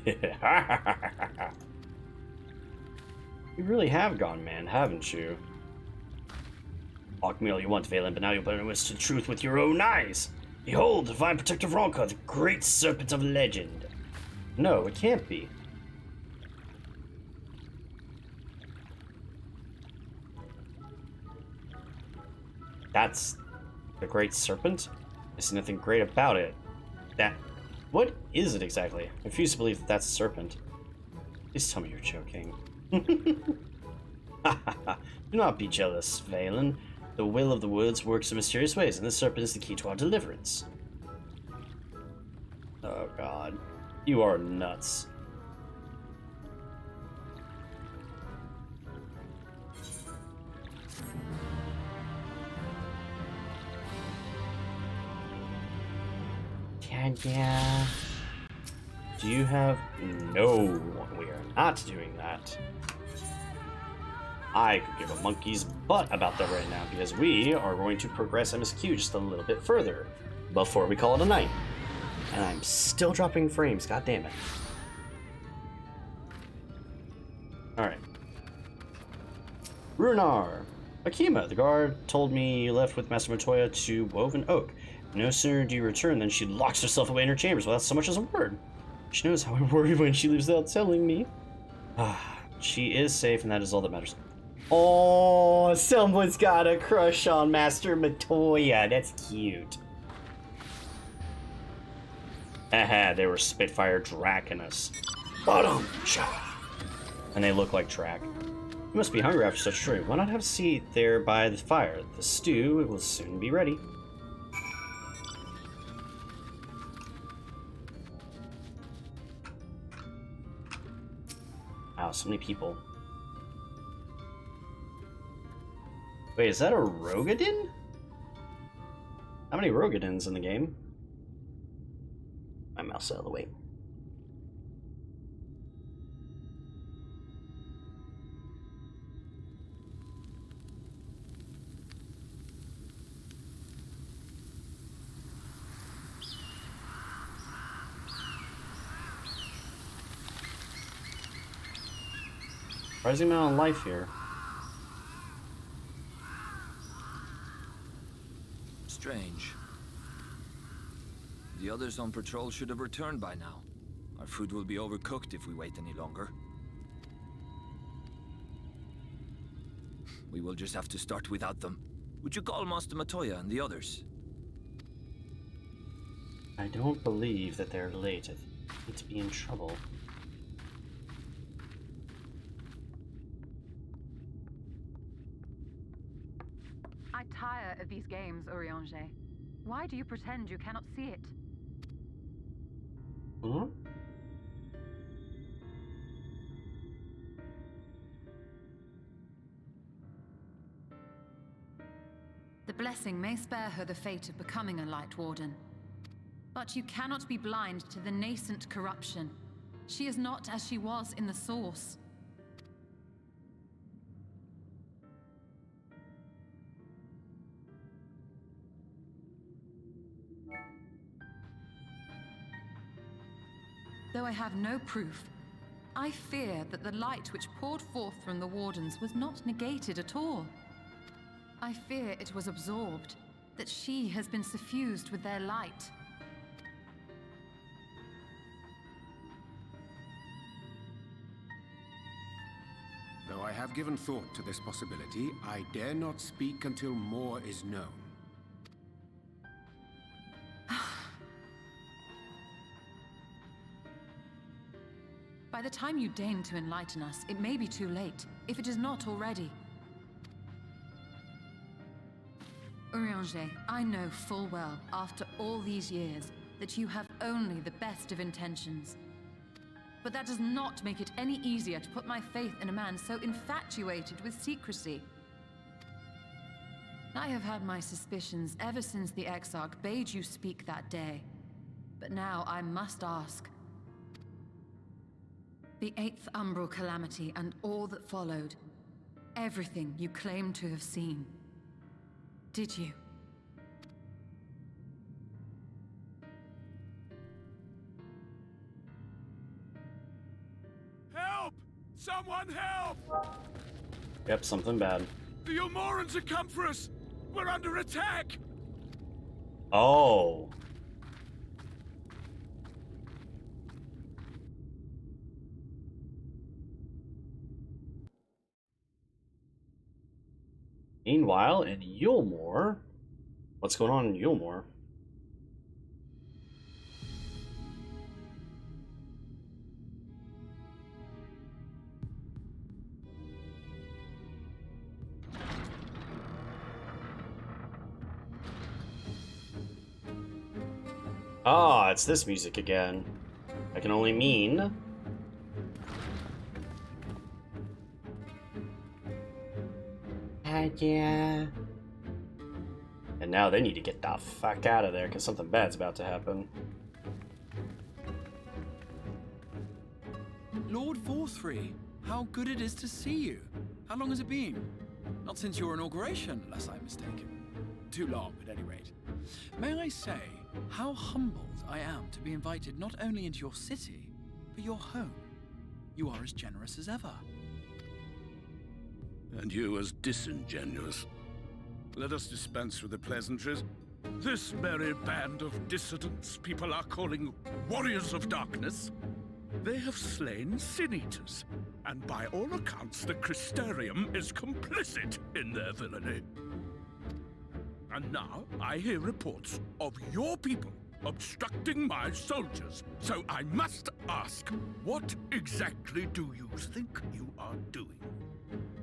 really have gone mad, haven't you? Mock me all you want, Valen, but now you'll better witness the truth with your own eyes. Behold, the divine protector of Ronka, the great serpent of legend. No, it can't be. That's the great serpent? I see nothing great about it. What is it exactly? I refuse to believe that that's a serpent. Please tell me you're joking. Do not be jealous, Valen. The will of the woods works in mysterious ways, and this serpent is the key to our deliverance. Oh god. You are nuts. Yeah. Do you have... No, we are not doing that. I could give a monkey's butt about that right now, because we are going to progress MSQ just a little bit further before we call it a night. And I'm still dropping frames, god damn it. Alright. Runar. Akima, the guard told me you left with Master Matoya to Woven Oak. No sooner do you return than she locks herself away in her chambers without so much as a word. She knows how I worry when she leaves without telling me. She is safe, and that is all that matters. Oh, someone's got a crush on Master Matoya. That's cute. Haha, they were Spitfire Draconus. Bottom shot. And they look like Drac. You must be hungry after such a trip. Why not have a seat there by the fire? The stew will soon be ready. Wow, so many people. Wait, is that a Rogadin? How many Rogadins in the game? My mouse out of the way. Surprising amount of life here. Strange. The others on patrol should have returned by now. Our food will be overcooked if we wait any longer. We will just have to start without them. Would you call Master Matoya and the others? I don't believe that they're late. I need to be in trouble. I tire of these games, Urianger. Why do you pretend you cannot see it? Hmm? The blessing may spare her the fate of becoming a Light Warden. But you cannot be blind to the nascent corruption. She is not as she was in the Source. Though I have no proof, I fear that the light which poured forth from the Wardens was not negated at all. I fear it was absorbed, that she has been suffused with their light. Though I have given thought to this possibility, I dare not speak until more is known. By the time you deign to enlighten us, it may be too late, if it is not already. Urianger, I know full well, after all these years, that you have only the best of intentions. But that does not make it any easier to put my faith in a man so infatuated with secrecy. I have had my suspicions ever since the Exarch bade you speak that day. But now I must ask. The 8th Umbral Calamity and all that followed. Everything you claim to have seen. Did you? Help! Someone help! Yep, something bad. The Ilmorans have come for us! We're under attack! Oh. Meanwhile, in Yulmore... What's going on in Yulmore? Ah, it's this music again. I can only mean... Yeah. And now they need to get the fuck out of there, because something bad's about to happen. Lord Forthry, how good it is to see you. How long has it been? Not since your inauguration, unless I'm mistaken. Too long, at any rate. May I say how humbled I am to be invited not only into your city, but your home. You are as generous as ever. and you as disingenuous. Let us dispense with the pleasantries. This merry band of dissidents people are calling Warriors of Darkness, they have slain Sin-Eaters, and by all accounts the Crystarium is complicit in their villainy. And now I hear reports of your people obstructing my soldiers, so I must ask, what exactly do you think you are doing?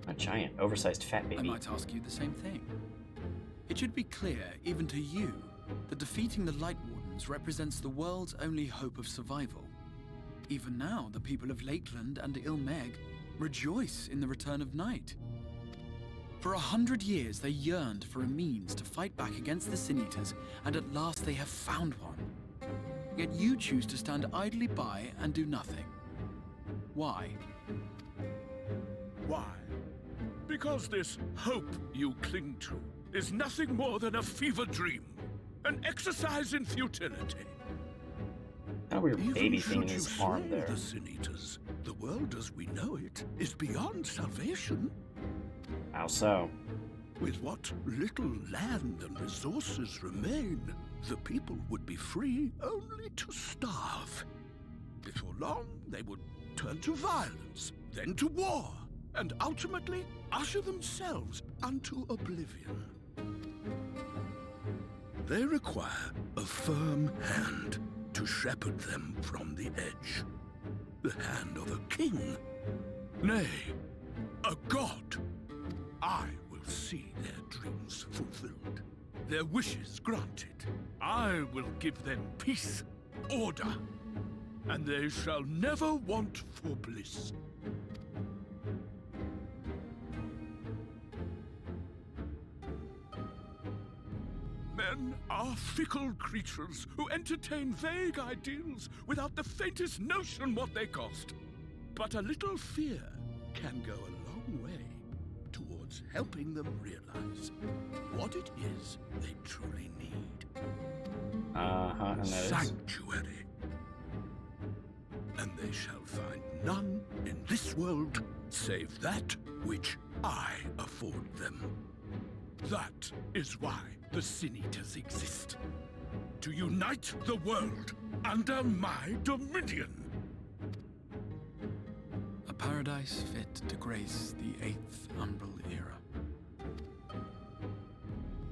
A giant, oversized fat baby. I might ask you the same thing. It should be clear, even to you, that defeating the Light Wardens represents the world's only hope of survival. Even now, the people of Lakeland and Ilmeg rejoice in the return of night. For 100 years, they yearned for a means to fight back against the Sin-Eaters, and at last they have found one. Yet you choose to stand idly by and do nothing. Why? Why? Because this hope you cling to is nothing more than a fever dream, an exercise in futility. How weird baby thing in should his you arm slay there. the Sin-Eaters, the world as we know it is beyond salvation. How so? With what little land and resources remain, the people would be free only to starve. Before long, they would turn to violence, then to war, and ultimately usher themselves unto oblivion. They require a firm hand to shepherd them from the edge. The hand of a king, nay, a god. I will see their dreams fulfilled, their wishes granted. I will give them peace, order, and they shall never want for bliss. Men are fickle creatures who entertain vague ideals without the faintest notion what they cost. But a little fear can go a long way towards helping them realize what it is they truly need. And that is... Sanctuary. And they shall find none in this world save that which I afford them. That is why the Sin-Eaters exist. To unite the world under my dominion. A paradise fit to grace the 8th Umbral era.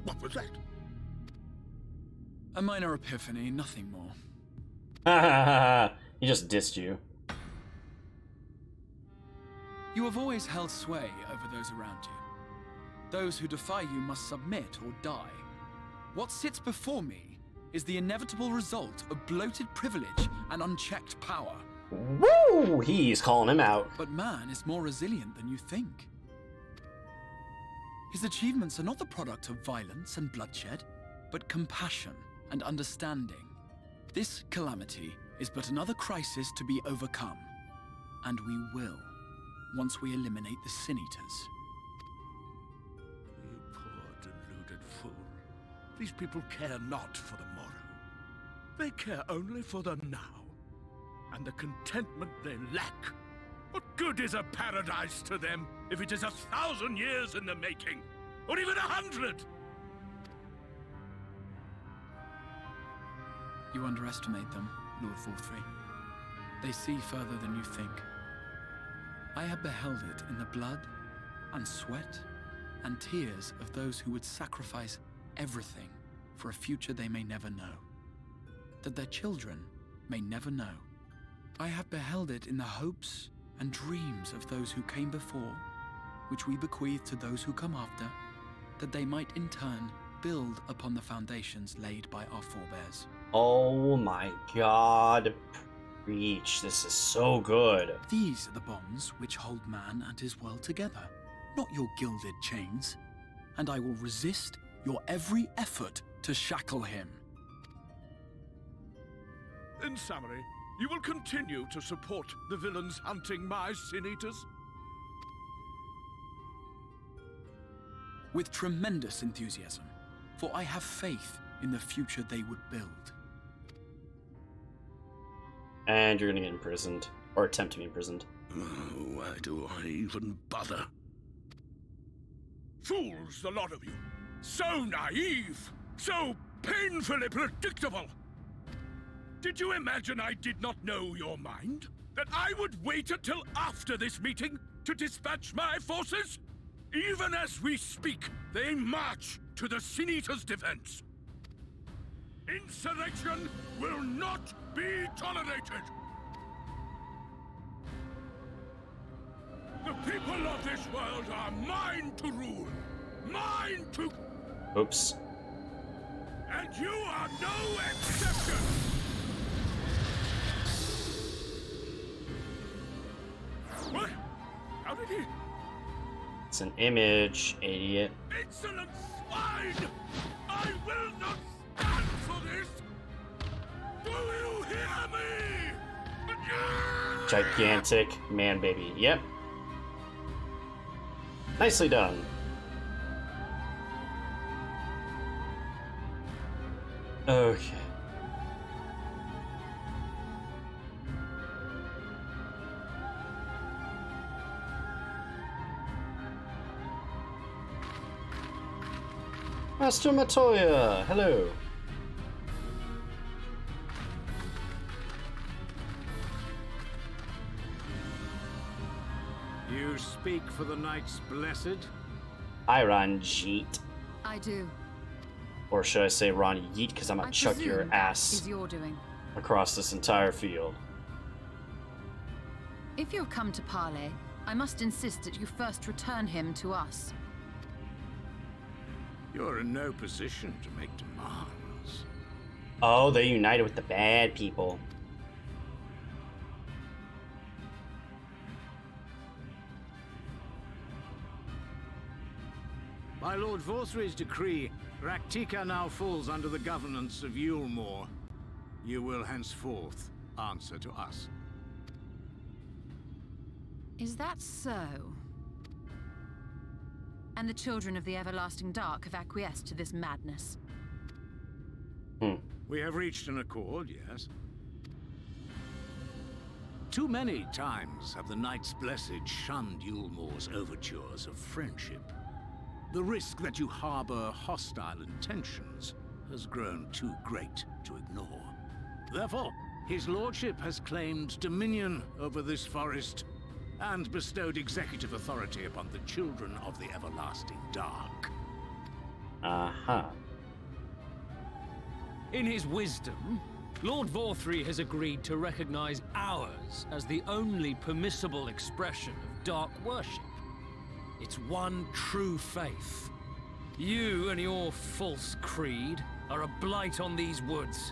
What was that? A minor epiphany, nothing more. He just dissed you. You have always held sway over those around you. Those who defy you must submit or die. What sits before me is the inevitable result of bloated privilege and unchecked power. Woo! He's calling him out. But man is more resilient than you think. His achievements are not the product of violence and bloodshed, but compassion and understanding. This calamity is but another crisis to be overcome. And we will, once we eliminate the Sin-Eaters. You poor deluded fool. These people care not for the morrow. They care only for the now. And the contentment they lack. What good is a paradise to them if it is 1,000 years in the making? Or even 100? You underestimate them, Lord Forthry. They see further than you think. I have beheld it in the blood and sweat and tears of those who would sacrifice everything for a future they may never know, that their children may never know. I have beheld it in the hopes and dreams of those who came before, which we bequeath to those who come after, that they might in turn build upon the foundations laid by our forebears. Oh my god. Preach. This is so good. These are the bonds which hold man and his world together, not your gilded chains. And I will resist your every effort to shackle him. In summary, you will continue to support the villains hunting my Sin-Eaters? With tremendous enthusiasm, for I have faith in the future they would build. And you're gonna get imprisoned. Or attempt to be imprisoned. Oh, why do I even bother? Fools, the lot of you. So naive. So painfully predictable. Did you imagine I did not know your mind? That I would wait until after this meeting to dispatch my forces? Even as we speak, they march to the Sin Eater's defense. Insurrection will not be tolerated! The people of this world are mine to rule! Mine to... Oops. And you are no exception! What? How did he... It's an image, idiot. Insolent swine! I will not stand for this! Do you hear me? Gigantic man baby. Yep. Nicely done. Okay. Master Matoya, hello. You speak for the Knights Blessed? Hi, Ron Yeet. I do. Or should I say Ron Yeet, because I'm gonna chuck your presume that ass is your doing. across this entire field. If you have come to parley, I must insist that you first return him to us. You're in no position to make demands. Oh, they united with the bad people. By Lord Vorthry's decree, Raktika now falls under the governance of Yulmore. You will henceforth answer to us. Is that so? And the children of the Everlasting Dark have acquiesced to this madness? We have reached an accord, yes. Too many times have the Knights Blessed shunned Yulmore's overtures of friendship. The risk that you harbor hostile intentions has grown too great to ignore. Therefore, his lordship has claimed dominion over this forest and bestowed executive authority upon the children of the Everlasting Dark. Uh-huh. In his wisdom, Lord Vorthry has agreed to recognize ours as the only permissible expression of dark worship. It's one true faith. You and your false creed are a blight on these woods.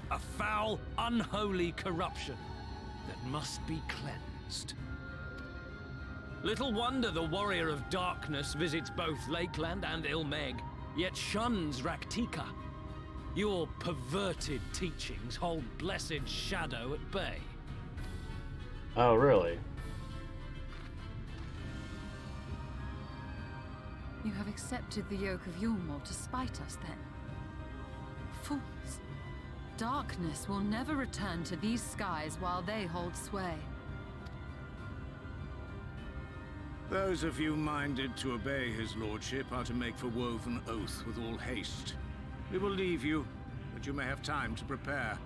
A foul, unholy corruption that must be cleansed. Little wonder the Warrior of Darkness visits both Lakeland and Ilmeg, yet shuns Raktika. Your perverted teachings hold blessed shadow at bay. Oh, really? You have accepted the yoke of Yulmore to spite us, then? Fools. Darkness will never return to these skies while they hold sway. Those of you minded to obey his lordship are to make for woven oath with all haste. We will leave you, but you may have time to prepare.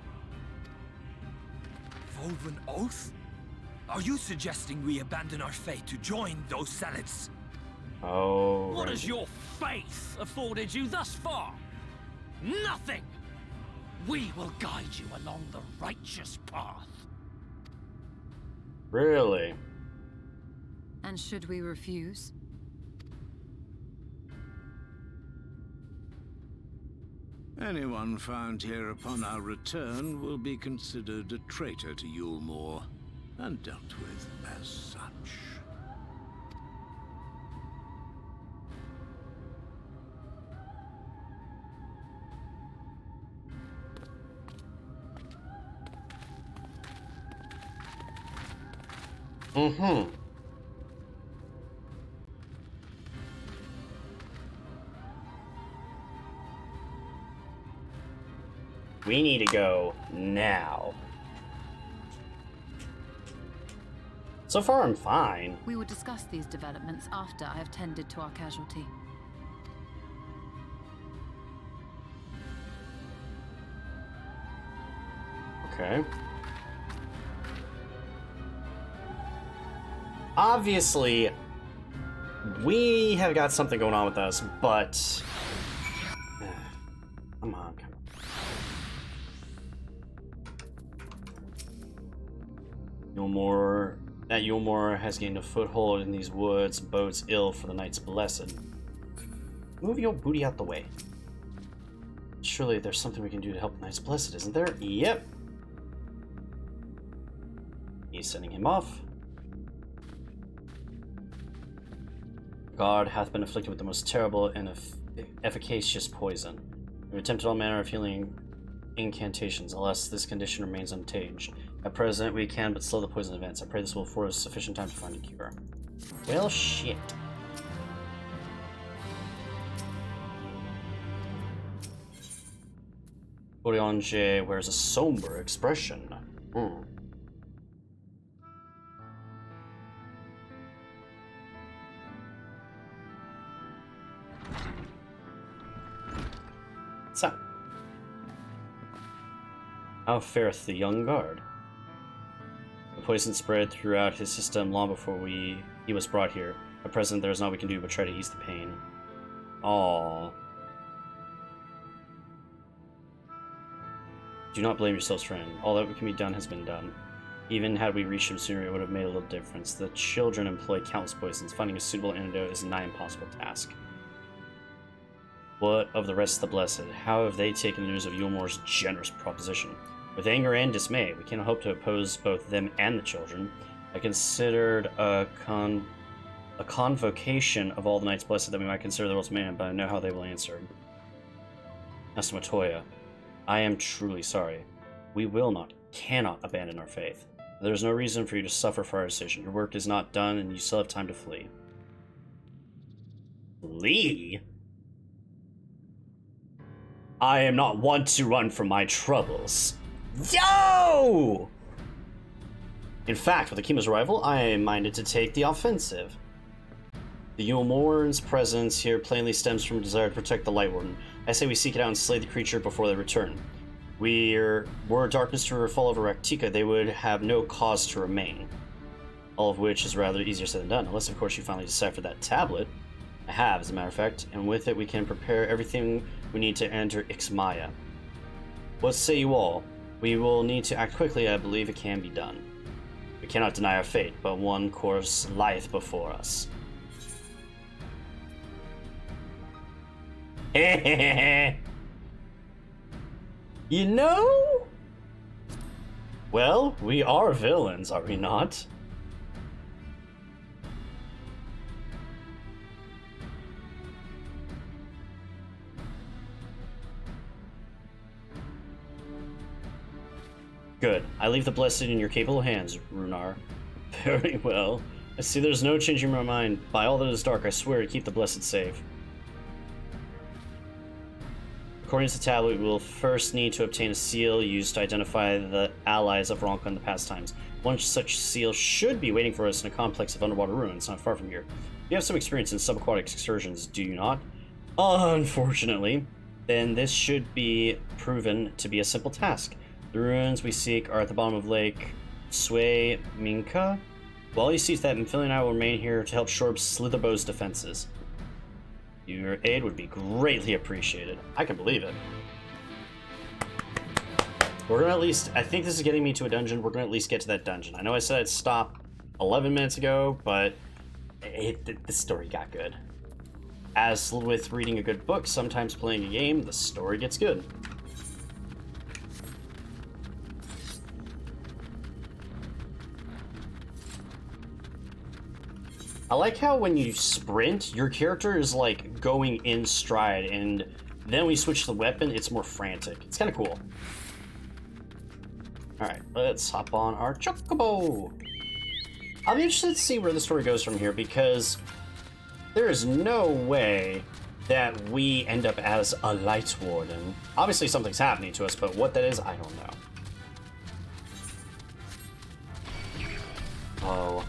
Woven oath? Are you suggesting we abandon our fate to join those zealots? Oh. What right. has your faith afforded you thus far? Nothing! We will guide you along the righteous path. Really? And should we refuse? Anyone found here upon our return will be considered a traitor to Yulmore, and dealt with as such. Mm-hmm. We need to go now. So far, I'm fine. We will discuss these developments after I have tended to our casualty. Okay. Obviously, we have got something going on with us, but... Come on, come on. Yulmore has gained a foothold in these woods, bodes ill for the Knights Blessed. Move your booty out the way. Surely there's something we can do to help the Knights Blessed, isn't there? Yep. He's sending him off. God hath been afflicted with the most terrible and efficacious poison. We have attempted all manner of healing incantations, alas, this condition remains unchanged. At present, we can but slow the poison advance. I pray this will afford us sufficient time to find a cure. Well, shit. Oriange wears a somber expression. So, how fareth the young guard? The poison spread throughout his system long before he was brought here. At present, there is naught we can do but try to ease the pain. Aww. Do not blame yourselves, friend. All that can be done has been done. Even had we reached him sooner, it would have made a little difference. The children employ countless poisons. Finding a suitable antidote is a nigh impossible task. What of the rest of the Blessed? How have they taken the news of Yulmore's generous proposition? With anger and dismay, we cannot hope to oppose both them and the children. I considered a convocation of all the Knights Blessed that we might consider the world's man, but I know how they will answer. Master Matoya, I am truly sorry. We will not, cannot abandon our faith. There is no reason for you to suffer for our decision. Your work is not done, and you still have time to flee. Flee? I am not one to run from my troubles. Yo! In fact, with Akima's arrival, I am minded to take the offensive. The Yulmore's presence here plainly stems from a desire to protect the Light Warden. I say we seek it out and slay the creature before they return. Were darkness to fall over Raktika, they would have no cause to remain. All of which is rather easier said than done, unless of course you finally decipher that tablet. I have, as a matter of fact, and with it we can prepare everything we need to enter Ixmaya. What say you all? We will need to act quickly. I believe it can be done. We cannot deny our fate, but one course lieth before us. You know? Well, we are villains, are we not? Good. I leave the Blessed in your capable hands, Runar. Very well. I see there's no changing my mind. By all that is dark, I swear to keep the Blessed safe. According to the tablet, we will first need to obtain a seal used to identify the allies of Ronka in the past times. One such seal should be waiting for us in a complex of underwater ruins not far from here. You have some experience in subaquatic excursions, do you not? Unfortunately. Then this should be proven to be a simple task. The ruins we seek are at the bottom of Lake Sui Minka. While you see that, Philly and I will remain here to help shore up Slitherbow's defenses. Your aid would be greatly appreciated. I can believe it. We're gonna at least, I think this is getting me to a dungeon. We're gonna at least get to that dungeon. I know I said I'd stop 11 minutes ago, but the story got good. As with reading a good book, sometimes playing a game, the story gets good. I like how when you sprint, your character is like going in stride, and then when you switch the weapon, it's more frantic. It's kind of cool. Alright, let's hop on our Chocobo. I'll be interested to see where the story goes from here, because there is no way that we end up as a Light Warden. Obviously something's happening to us, but what that is, I don't know. Oh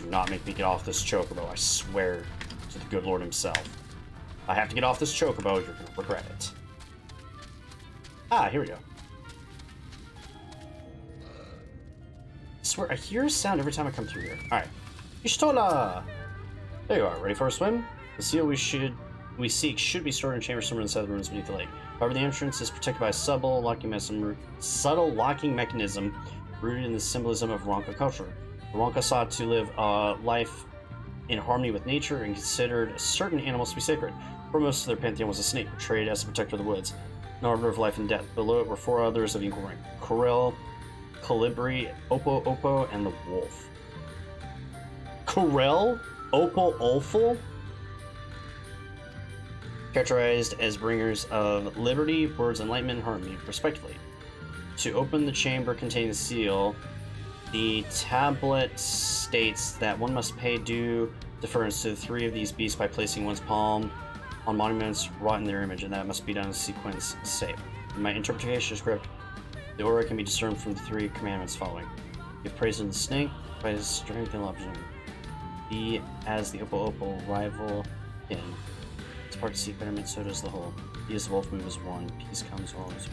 Do not make me get off this chocobo, I swear to the good Lord himself. If I have to get off this chocobo, you're gonna regret it. Ah, here we go. I swear, I hear a sound every time I come through here. Alright. Ishtola! There you are, ready for a swim? The seal we seek should be stored in a chamber somewhere inside the rooms beneath the lake. However, the entrance is protected by a subtle locking mechanism rooted in the symbolism of Ronka culture. The Ronka sought to live a life in harmony with nature and considered certain animals to be sacred. Foremost of their pantheon was a snake, portrayed as a protector of the woods, an arbiter of life and death. Below it were 4 others of equal rank: Corel, Colibri, Opo, and the wolf. Corel? Opal? Characterized as bringers of liberty, words, enlightenment, and harmony, respectively. To open the chamber containing the seal, the tablet states that one must pay due deference to the 3 of these beasts by placing one's palm on monuments wrought in their image, and that must be done in sequence safe. My interpretation is correct. The aura can be discerned from the 3 commandments following. Give praise to the snake by his strength and love. Be as the Opal rival in. Its part to seek betterment, so does the whole. He is the wolf, move as one. Peace comes always.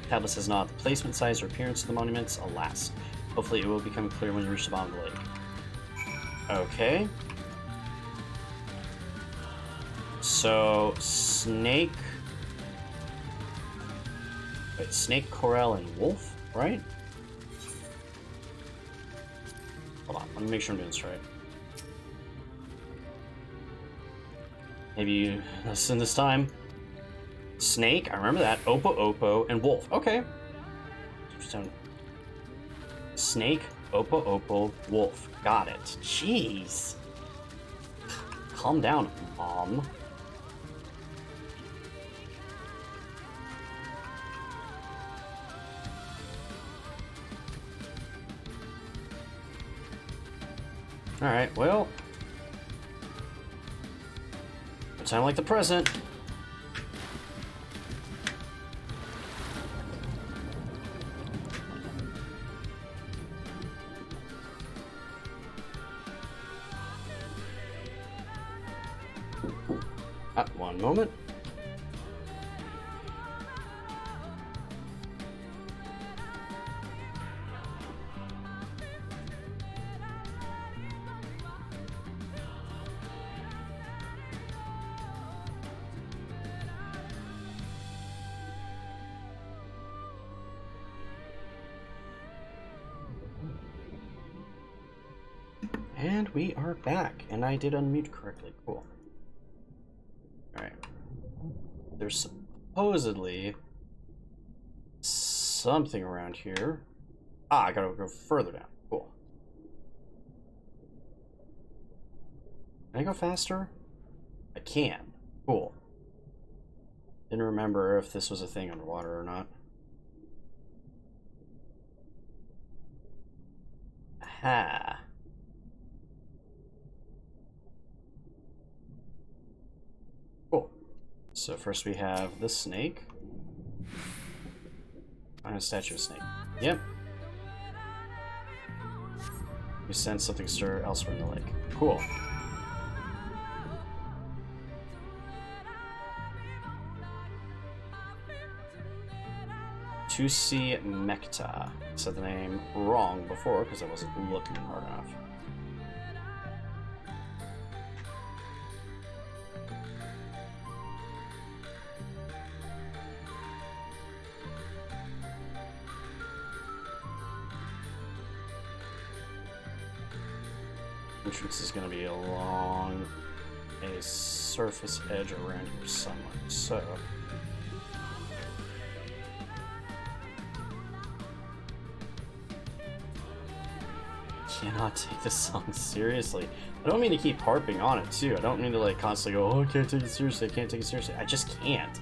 Tablet says not the placement, size, or appearance of the monuments, alas. Hopefully it will become clear when you reach the bottom of the lake. Okay. So, Snake... Wait, Snake, Corel, and Wolf, right? Hold on, let me make sure I'm doing this right. Maybe listen this time. Snake, I remember that. Oppo, and Wolf. Okay. Snake, Oppo, Wolf. Got it. Jeez. Calm down, Mom. Alright, well. A time like the present. One moment. And we are back, and I did unmute correctly. Cool. Alright. There's supposedly something around here. Ah, I gotta go further down. Cool. Can I go faster? I can. Cool. Didn't remember if this was a thing underwater or not. Aha. Cool. So first we have the snake. Find a statue of snake. Yep. We sense something stir elsewhere in the lake. Cool. Tusi Mekta. Said the name wrong before because I wasn't looking hard enough. Entrance is going to be along a surface edge around here somewhere, so cannot take this song seriously. I don't mean to keep harping on it too. I don't mean to like constantly go, oh, I can't take it seriously, I can't take it seriously. I just can't.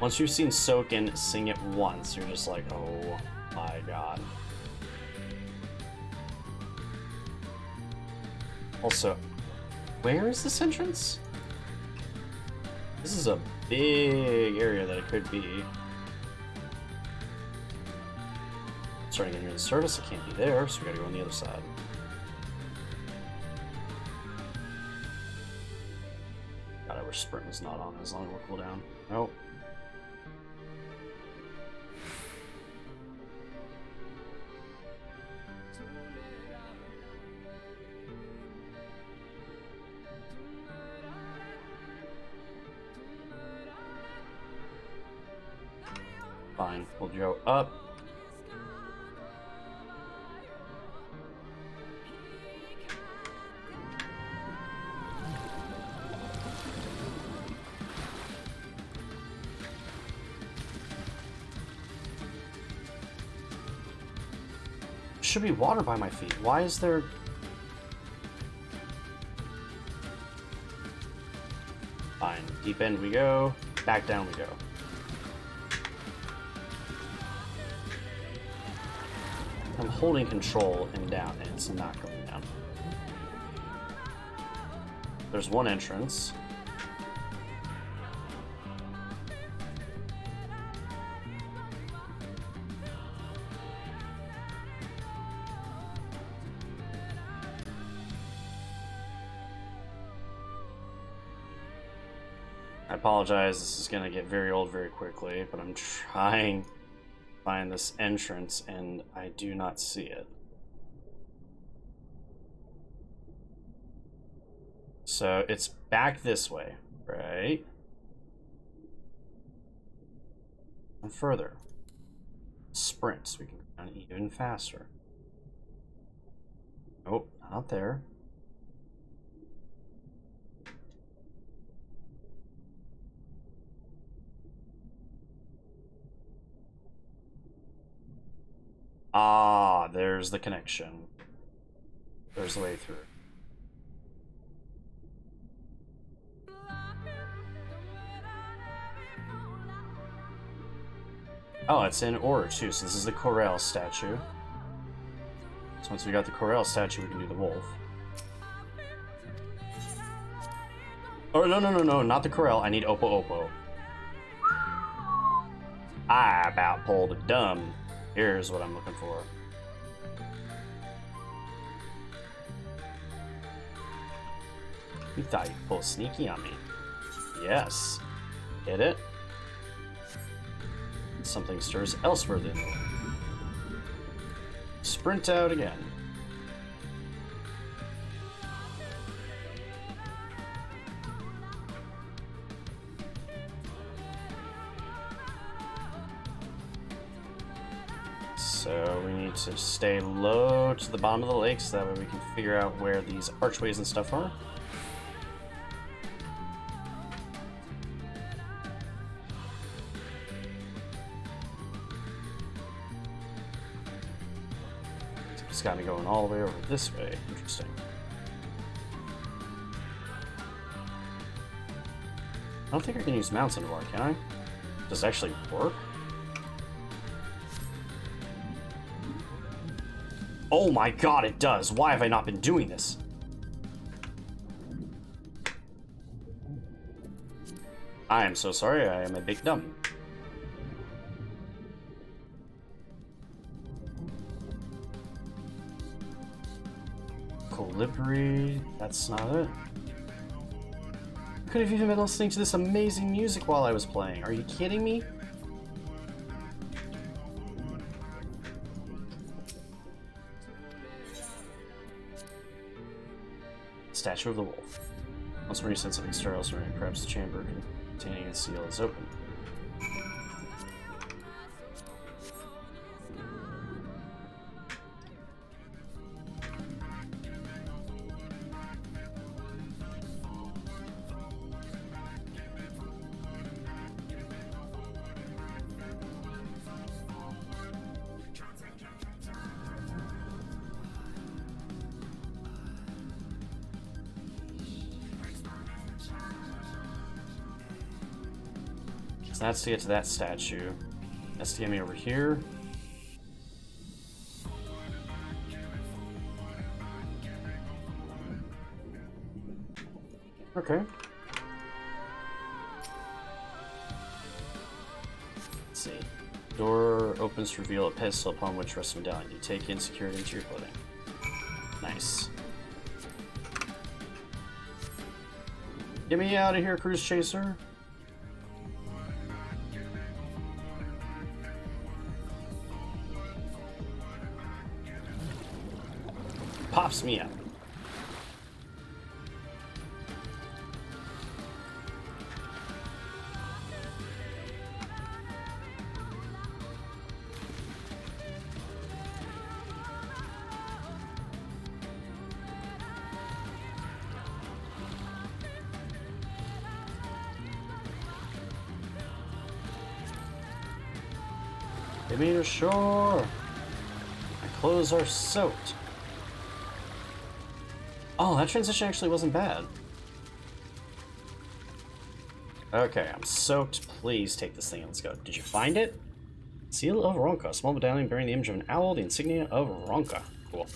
Once you've seen Soken sing it once, you're just like, oh my god. Also, where is this entrance? This is a big area that it could be. Starting to get near the surface, it can't be there, so we gotta go on the other side. God, I wish sprint was not on as long as we'll cool down. Nope. Fine, we'll go up. Should be water by my feet. Why is there... Fine. Deep end we go. Back down we go. I'm holding control and down, and it's not going down. There's one entrance. I apologize, this is gonna get very old very quickly, but I'm trying to find this entrance and I do not see it. So it's back this way, right? And further. Sprint, so we can go down even faster. Nope, not there. Ah, there's the connection. There's the way through. Oh, it's in order too, so this is the Corel statue. So once we got the Corel statue, we can do the wolf. Oh, no, not the Corel. I need Oppo Oppo. I about pulled a dumb. Here's what I'm looking for. You thought you'd pull sneaky on me. Yes. Hit it. Something stirs elsewhere than the way. Sprint out again. So we need to stay low to the bottom of the lake so that way we can figure out where these archways and stuff are. It's got me going all the way over this way. Interesting. I don't think I can use mounts anymore, can I? Does it actually work? Oh my god, it does! Why have I not been doing this? I am so sorry, I am a big dummy. Colibri, that's not it. I could have even been listening to this amazing music while I was playing. Are you kidding me? Statue of the Wolf. Once when you sense something stir elsewhere, perhaps the chamber containing a seal is open. So that's to get to that statue. That's to get me over here. Okay. Let's see. Door opens to reveal a pedestal upon which rests a medallion. You take it and secure it into your clothing. Nice. Get me out of here, Cruise Chaser. Pops me up. Get me to shore. My clothes are soaked. Oh, that transition actually wasn't bad. Okay, I'm soaked. Please take this thing and let's go. Did you find it? Seal of Ronka. A small medallion bearing the image of an owl, the insignia of Ronka. Cool.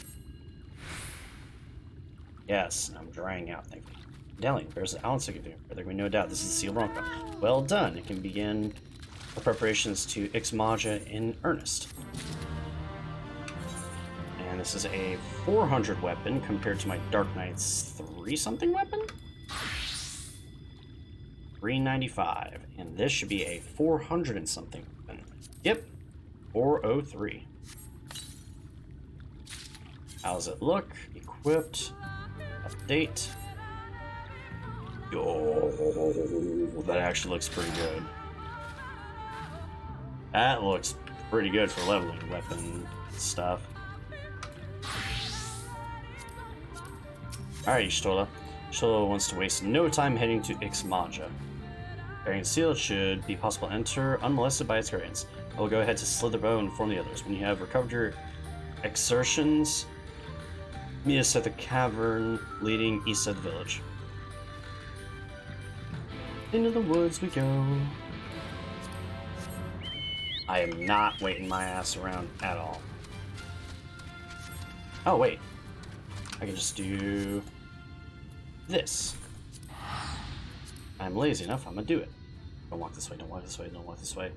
Yes, I'm drying out. Thank you. Medallion bears the owl insignia. There can be no doubt this is the seal of Ronka. Well done. It can begin the preparations to Ixmaja in earnest. And this is a 400 weapon compared to my Dark Knight's 3-something weapon? 395. And this should be a 400 and something weapon. Yep. 403. How's it look? Equipped. Update. Oh, that actually looks pretty good. That looks pretty good for leveling weapon stuff. Alright, Y'shtola. Y'shtola wants to waste no time heading to Ixmaja. Bearing seal, it should be possible to enter unmolested by its guardians. I will go ahead to slither bow and inform the others. When you have recovered your exertions, meet us at the cavern leading east of the village. Into the woods we go. I am not waiting my ass around at all. Oh, wait. I can just do this. I'm lazy enough, I'm gonna do it. Don't walk this way, don't walk this way, don't walk this way.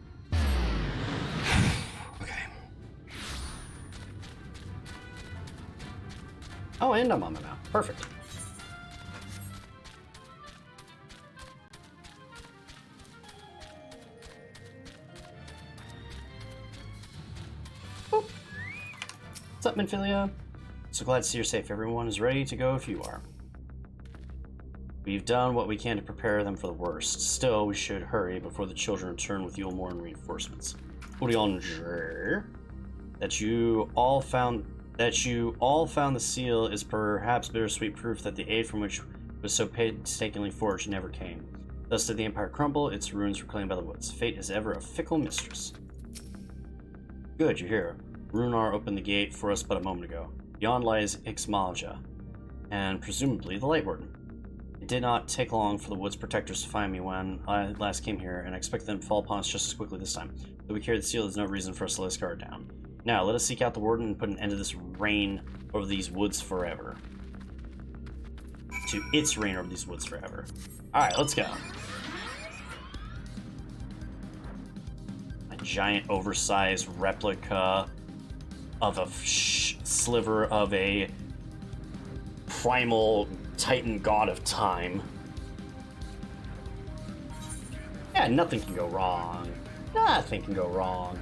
Okay. Oh, and I'm on my mount. Perfect. Boop. What's up, Minfilia? So glad to see you're safe. Everyone is ready to go if you are. We've done what we can to prepare them for the worst. Still, we should hurry before the children return with Yulmore and reinforcements. That you all found the seal is perhaps bittersweet proof that the aid from which was so painstakingly forged never came. Thus did the Empire crumble, its ruins reclaimed by the woods. Fate is ever a fickle mistress. Good, you're here. Runar opened the gate for us but a moment ago. Beyond lies Ixmaja, and presumably the Light Warden. It did not take long for the Woods Protectors to find me when I last came here, and I expect them to fall upon us just as quickly this time. Though we carry the seal, there's no reason for us to let us guard down. Now, let us seek out the Warden and put an end to this reign over these woods forever. To its reign over these woods forever. Alright, let's go. A giant, oversized replica of a sliver of a primal Titan god of time. Yeah, nothing can go wrong. Nothing can go wrong.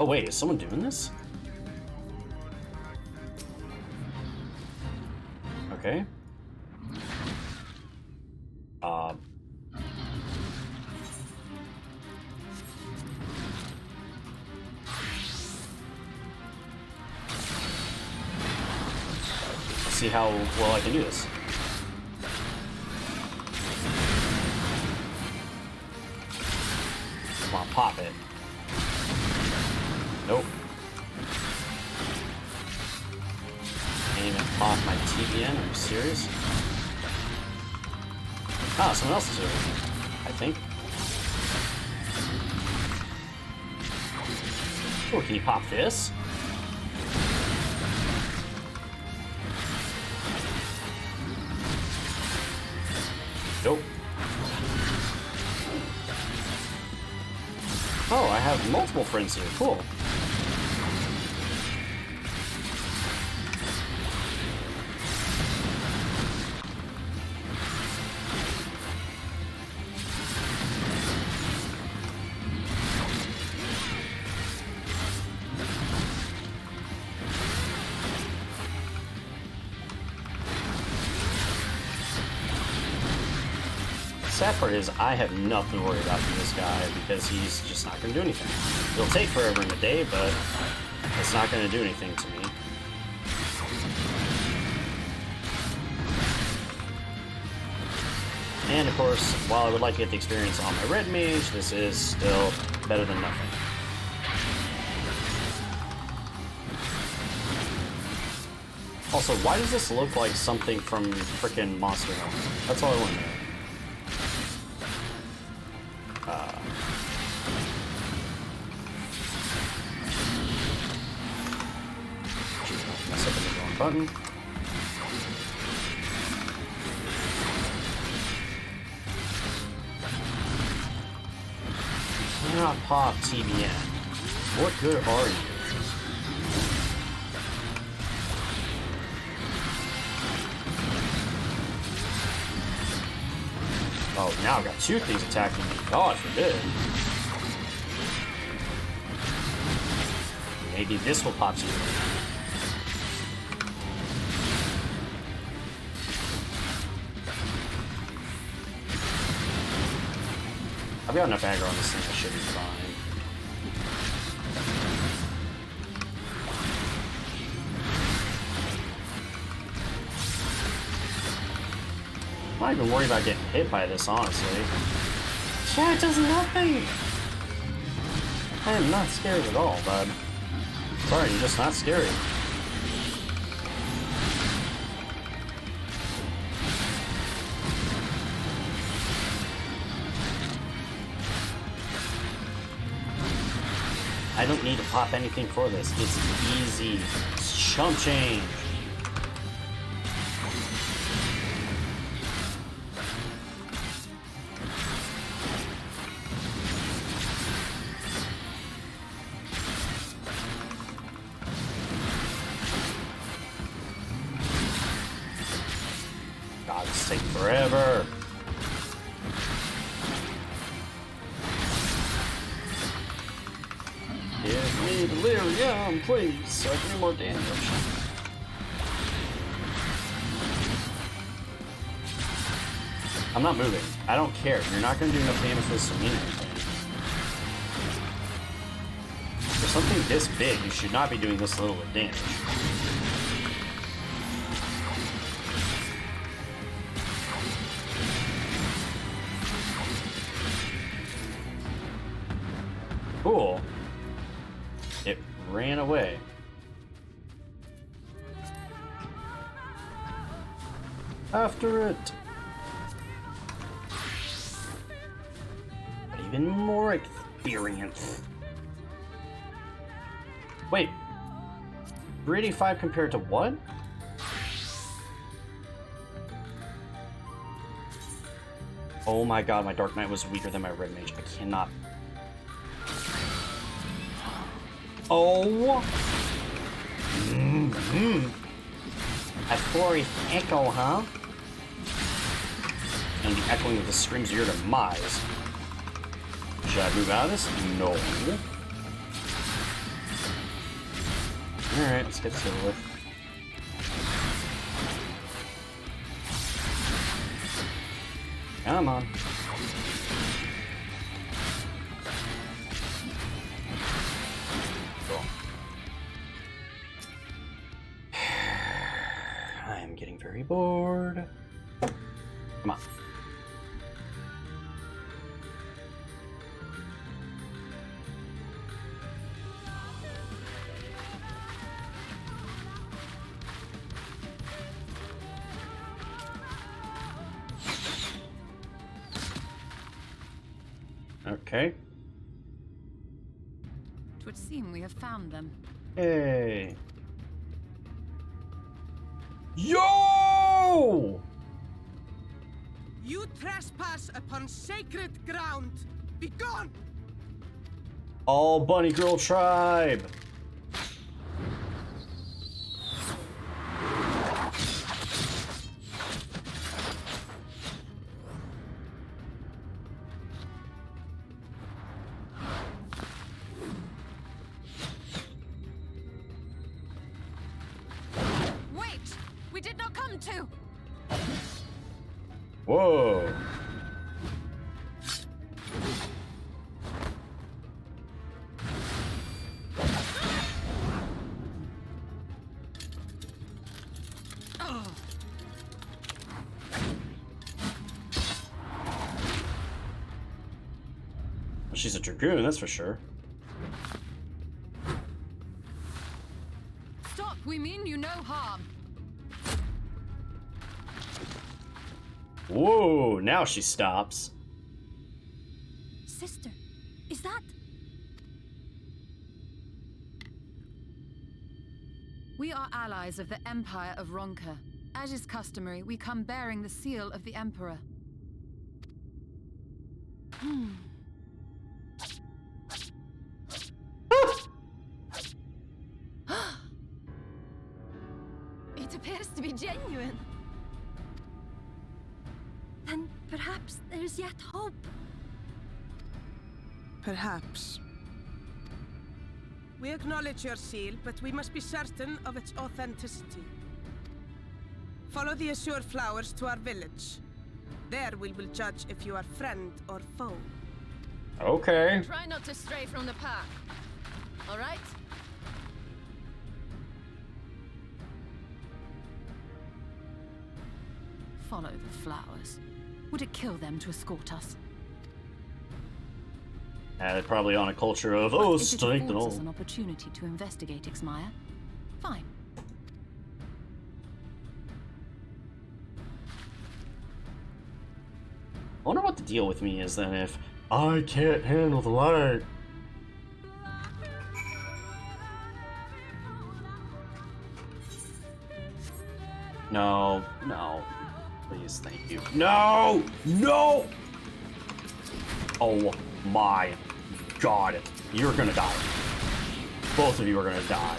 Oh wait, is someone doing this? Okay. See how well I can do this. Come on, pop it. Nope. Can't even pop my TBN, are you serious? Ah, someone else is doing it, I think. Oh, can you pop this? Nope. have multiple friends here. Cool. Sad part is I have nothing to worry about from this guy because he's just not going to do anything. It'll take forever in a day, but it's not going to do anything to me. And of course, while I would like to get the experience on my red mage, this is still better than nothing. Also, why does this look like something from frickin' Monster Hunter? That's all I want to know. Mess up the wrong button. Cannot pop TBN. What good are you? Oh, now I've got two things attacking me. God forbid. Maybe this will pop you. I've got enough aggro on this thing, I should be fine. I'm not even worried about getting hit by this, honestly. Yeah, it does nothing! I am not scared at all, bud. Sorry, you're just not scary. I don't need to pop anything for this. It's easy. It's chump change. God, it's taking forever. Give me delirium, please, so I can do more damage. I'm not moving. I don't care. You're not going to do enough damage for this to mean anything. For something this big, you should not be doing this little of damage. Cool. It ran away. After it. But even more experience. Wait. 385 compared to what? Oh my god, my Dark Knight was weaker than my Red Mage. I cannot. Oh. A Forest Echo, huh? And the echoing of the screams of your demise. Should I move out of this? No. Alright, let's get this over with. Come on. Cool. I am getting very bored. Come on. Okay. It would seem we have found them. Hey. Yo! You trespass upon sacred ground. Begone! All bunny girl tribe. Wait! We did not come to! Whoa. She's a dragoon, that's for sure. Stop! We mean you no harm. Whoa, now she stops. Sister, is that... We are allies of the Empire of Ronka. As is customary, we come bearing the seal of the Emperor. It appears to be genuine. Then perhaps there's yet hope. Perhaps. We acknowledge your seal, but we must be certain of its authenticity. Follow the assured flowers to our village. There we will judge if you are friend or foe. Okay. Try not to stray from the path. All right? Follow the flowers. Would it kill them to escort us? They're probably on a culture of, oh, If it strength and affords all. us an opportunity to investigate Ixmaya, fine. I wonder what the deal with me is then if I can't handle the light. No, no. Please, thank you. No! No! Oh my god. You're gonna die. Both of you are gonna die.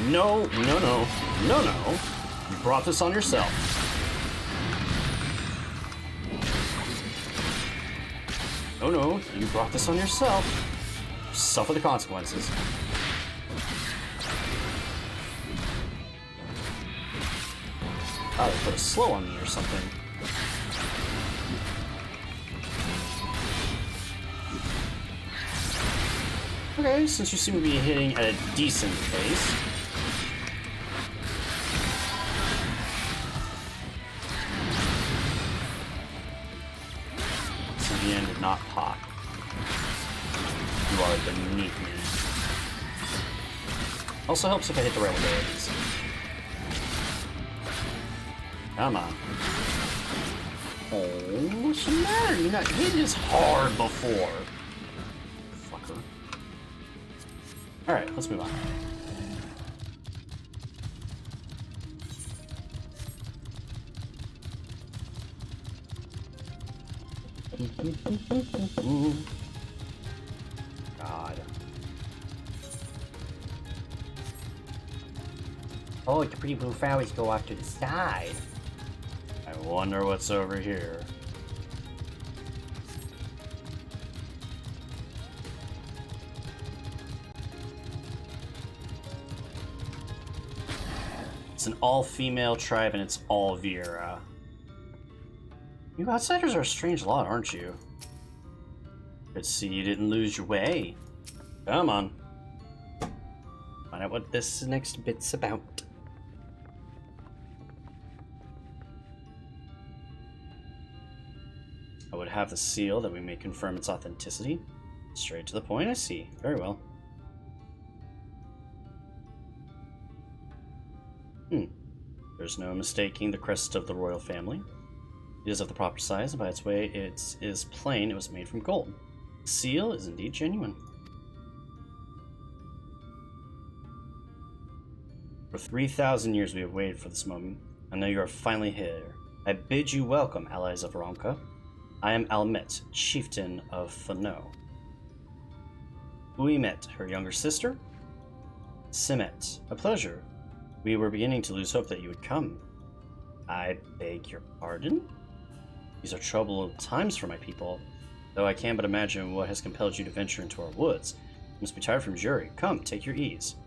No, no, no. No, no. You brought this on yourself. No, no. You brought this on yourself. Suffer the consequences. Oh, they put a slow on me or something. Okay, since you seem to be hitting at a decent pace. So the end did not pop. You are beneath me. Also helps if I hit the right abilities. Come on. Oh, what's the matter? You're not hitting as hard before. Fucker. Alright, let's move on. God. Oh, the pretty blue flowers go off to the side. I wonder what's over here. It's an all-female tribe and it's all Vera. You outsiders are a strange lot, aren't you? Good to see you didn't lose your way. Come on. Find out what this next bit's about. I would have the seal that we may confirm its authenticity. Straight to the point, I see. Very well. There's no mistaking the crest of the royal family. It is of the proper size, and by its way, it is plain it was made from gold. The seal is indeed genuine. For 3,000 years we have waited for this moment. I know you are finally here. I bid you welcome, allies of Ronka. I am Almet, chieftain of Fano. Uimet, her younger sister. Simet, a pleasure. We were beginning to lose hope that you would come. I beg your pardon? These are troubled times for my people, though I can but imagine what has compelled you to venture into our woods. You must be tired from jury. Come, take your ease.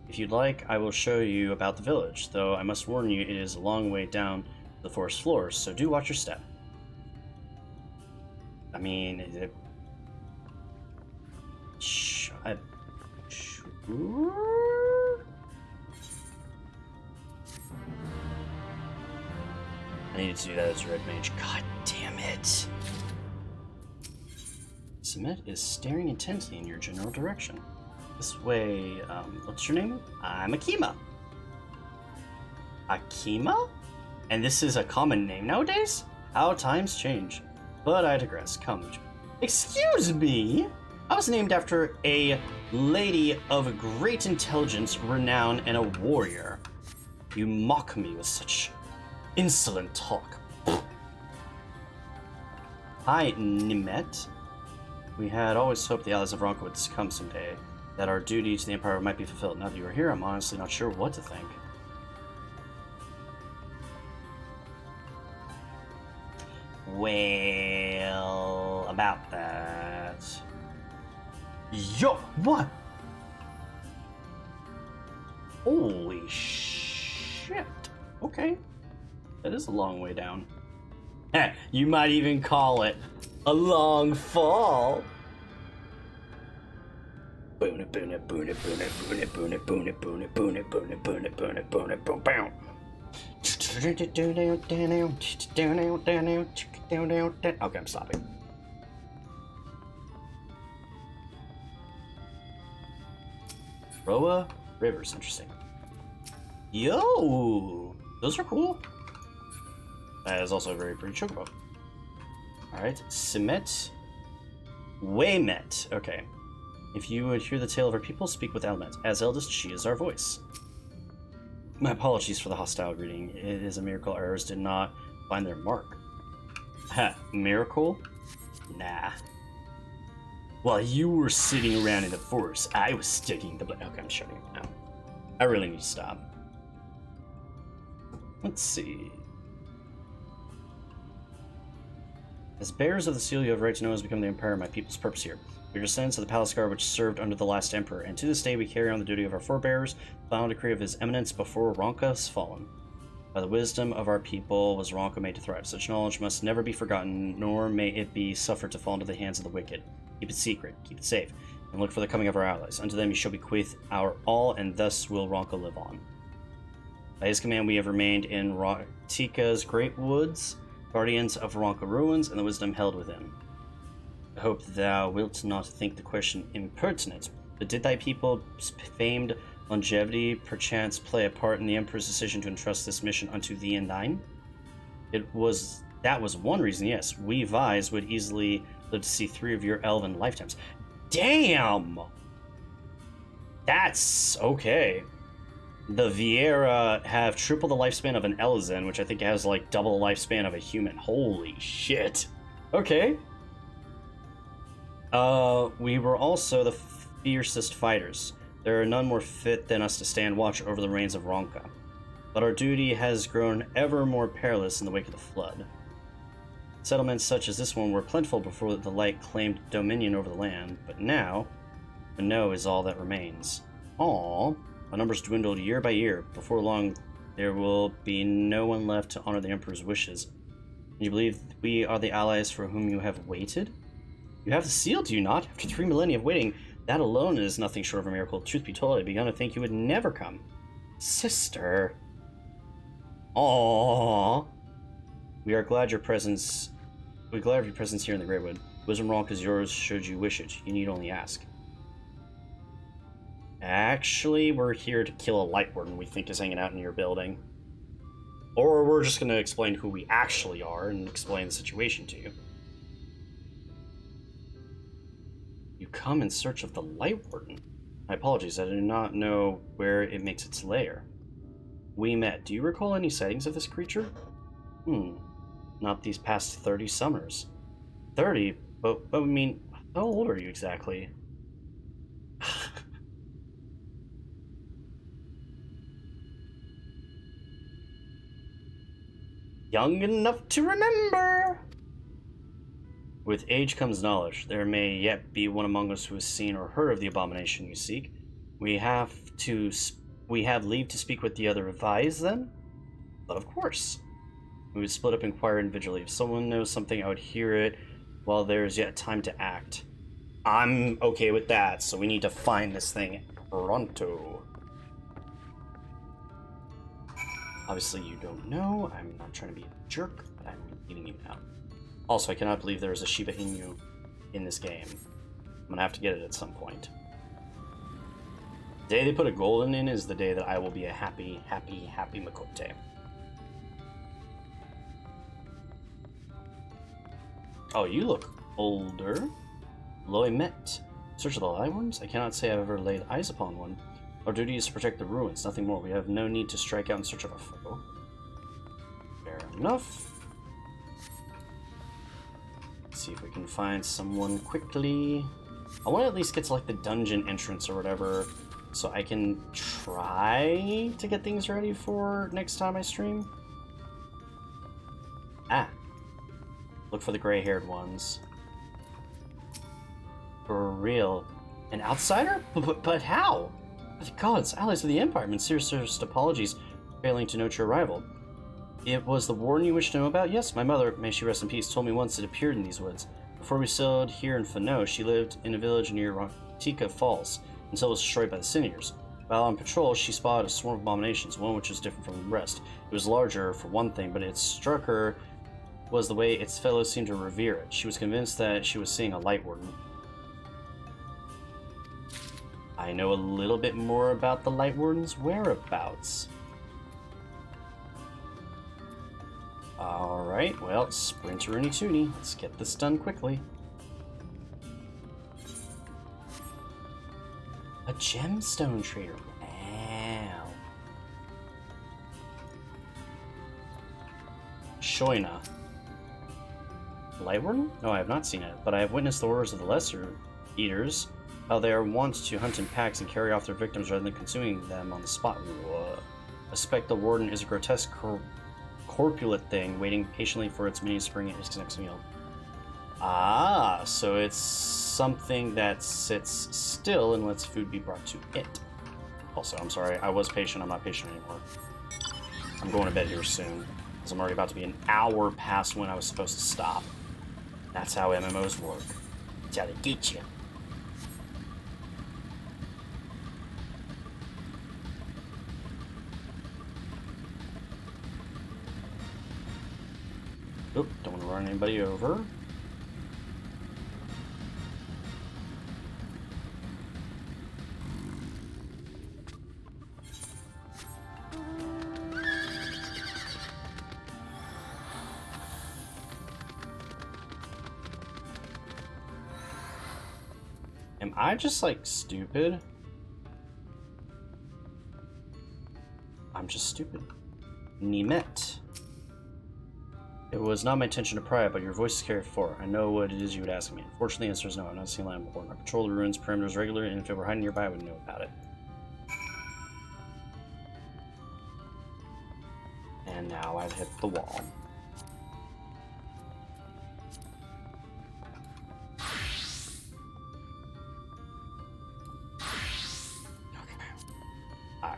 If you'd like, I will show you about the village, though I must warn you it is a long way down the forest floors, so do watch your step. I mean, I needed to do that as a red mage. God damn it! Sumet is staring intently in your general direction. This way, what's your name? I'm Akima. Akima? And this is a common name nowadays? How times change. But I digress. Come. Excuse me? I was named after a lady of great intelligence, renown, and a warrior. You mock me with such insolent talk. Hi, Nimet. We had always hoped the allies of Ronka would come someday, that our duty to the Empire might be fulfilled. Now that you are here, I'm honestly not sure what to think. Well, about that. Yo, what? Holy shit. Okay. That is a long way down. You might even call it a long fall. Boon it, boon it, boon it, boon it, boon it, boon it, boon it, boon it, boon it, boon it, boon it, boon it, boon it, boom, boom. Okay, I'm stopping. Roa Rivers, interesting. Yo, those are cool. That is also a very pretty chocobo. Alright, Simet. Waymet. Okay. If you would hear the tale of our people, speak with Almet. As eldest, she is our voice. My apologies for the hostile greeting. It is a miracle our arrows did not find their mark. Ha, miracle? Nah. While you were sitting around in the forest, I was studying the blood. Okay, I'm shutting it now. I really need to stop. Let's see. As bearers of the seal, you have right to know has become the Empire and my people's purpose here. We are descendants of the palace guard which served under the last emperor, and to this day we carry on the duty of our forebears, the final decree of his eminence before Ronka's fallen. By the wisdom of our people was Ronka made to thrive. Such knowledge must never be forgotten, nor may it be suffered to fall into the hands of the wicked. Keep it secret, keep it safe, and look for the coming of our allies. Unto them you shall bequeath our all, and thus will Ronka live on. By his command we have remained in Tika's great woods, guardians of Ronka ruins, and the wisdom held within. I hope thou wilt not think the question impertinent, but did thy people's famed longevity perchance play a part in the Emperor's decision to entrust this mission unto thee and thine? That was one reason, yes. We Vais would easily live to see 3 of your elven lifetimes. Damn! That's okay. The Vieira have triple the lifespan of an Elzen, which I think has like double the lifespan of a human. Holy shit. Okay. We were also the fiercest fighters. There are none more fit than us to stand watch over the reigns of Ronka. But our duty has grown ever more perilous in the wake of the flood. Settlements such as this one were plentiful before the light claimed dominion over the land, but now, the no is all that remains. Aww. Our numbers dwindled year by year. Before long, there will be no one left to honor the Emperor's wishes. And you believe we are the allies for whom you have waited? You have the seal, do you not? After 3 millennia of waiting, that alone is nothing short of a miracle. Truth be told, I began to think you would never come. Sister. Aww. We are glad of your presence here in the Greywood. Wisdom Ronk is yours should you wish it. You need only ask. Actually, we're here to kill a light warden we think is hanging out in your building. Or we're just going to explain who we actually are and explain the situation to you. You come in search of the light warden. My apologies, I do not know where it makes its lair. We met. Do you recall any sightings of this creature? Not these past 30 summers. 30? But I mean, how old are you exactly? Young enough to remember! With age comes knowledge. There may yet be one among us who has seen or heard of the abomination you seek. We have leave to speak with the other advised, then? But of course. We would split up and inquire individually. If someone knows something, I would hear it while there is yet time to act. I'm okay with that, so we need to find this thing pronto. Obviously, you don't know. I'm not trying to be a jerk, but I'm eating you now. Also, I cannot believe there is a Shiba Inu in this game. I'm gonna have to get it at some point. The day they put a golden in is the day that I will be a happy, happy, happy Makote. Oh, you look older. Loimet. Search of the live ones? I cannot say I've ever laid eyes upon one. Our duty is to protect the ruins, nothing more. We have no need to strike out in search of a foe. Fair enough. Let's see if we can find someone quickly. I want to at least get to like the dungeon entrance or whatever, so I can try to get things ready for next time I stream. Ah. Look for the gray-haired ones. For real. An outsider? But how? The gods, allies of the Empire, sincerest apologies for failing to note your arrival. It was the warden you wished to know about? Yes, my mother, may she rest in peace, told me once it appeared in these woods. Before we settled here in Fano, she lived in a village near Rotika Falls, until it was destroyed by the Sinears. While on patrol, she spotted a swarm of abominations, one which was different from the rest. It was larger, for one thing, but it struck her was the way its fellows seemed to revere it. She was convinced that she was seeing a light warden. I know a little bit more about the Light Warden's whereabouts. Alright, well, sprinter-oonie toonie. Let's get this done quickly. A gemstone trader. Wow. Shoina. Light Warden? No, I have not seen it, but I have witnessed the horrors of the Lesser Eaters. How they are wont to hunt in packs and carry off their victims rather than consuming them on the spot. I suspect the warden is a grotesque, corpulent thing, waiting patiently for its minions to bring it its next meal. Ah, so it's something that sits still and lets food be brought to it. Also, I'm sorry, I was patient, I'm not patient anymore. I'm going to bed here soon, because I'm already about to be an hour past when I was supposed to stop. That's how MMOs work. That's how they get you. Oop, don't want to run anybody over. Am I just like stupid? I'm just stupid. Nimet. It was not my intention to pry, but your voice is carried forward. I know what it is you would ask me. Unfortunately, the answer is no. I've not seen land before. I patrol the ruins perimeters regularly, and if it were hiding nearby, I would know about it. And now I've hit the wall.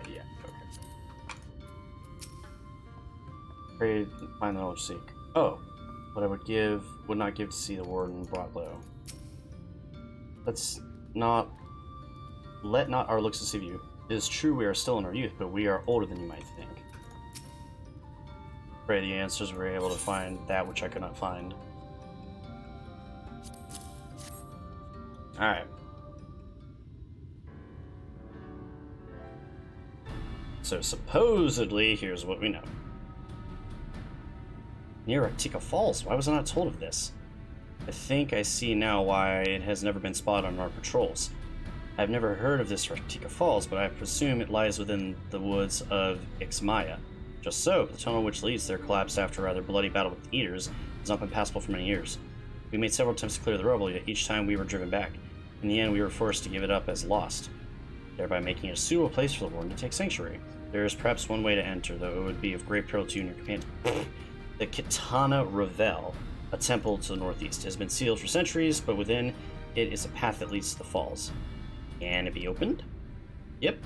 Yeah, okay. Pray, find the knowledge seek. Oh, what I would not give to see the warden brought low. Let not our looks deceive you. It is true we are still in our youth, but we are older than you might think. Pray the answers were able to find that which I could not find. Alright. So supposedly, here's what we know. Near Rotika Falls, why was I not told of this? I think I see now why it has never been spotted on our patrols. I've never heard of this Rotika Falls, but I presume it lies within the woods of Ixmaya. Just so, but the tunnel which leads there collapsed after a rather bloody battle with the Eaters. Has not been passable for many years. We made several attempts to clear the rubble, yet each time we were driven back. In the end, we were forced to give it up as lost, thereby making it a suitable place for the Warden to take sanctuary. There is perhaps one way to enter, though it would be of great peril to you and your companions. The Kitana Revel, a temple to the northeast, has been sealed for centuries, but within it is a path that leads to the falls. Can it be opened? Yep.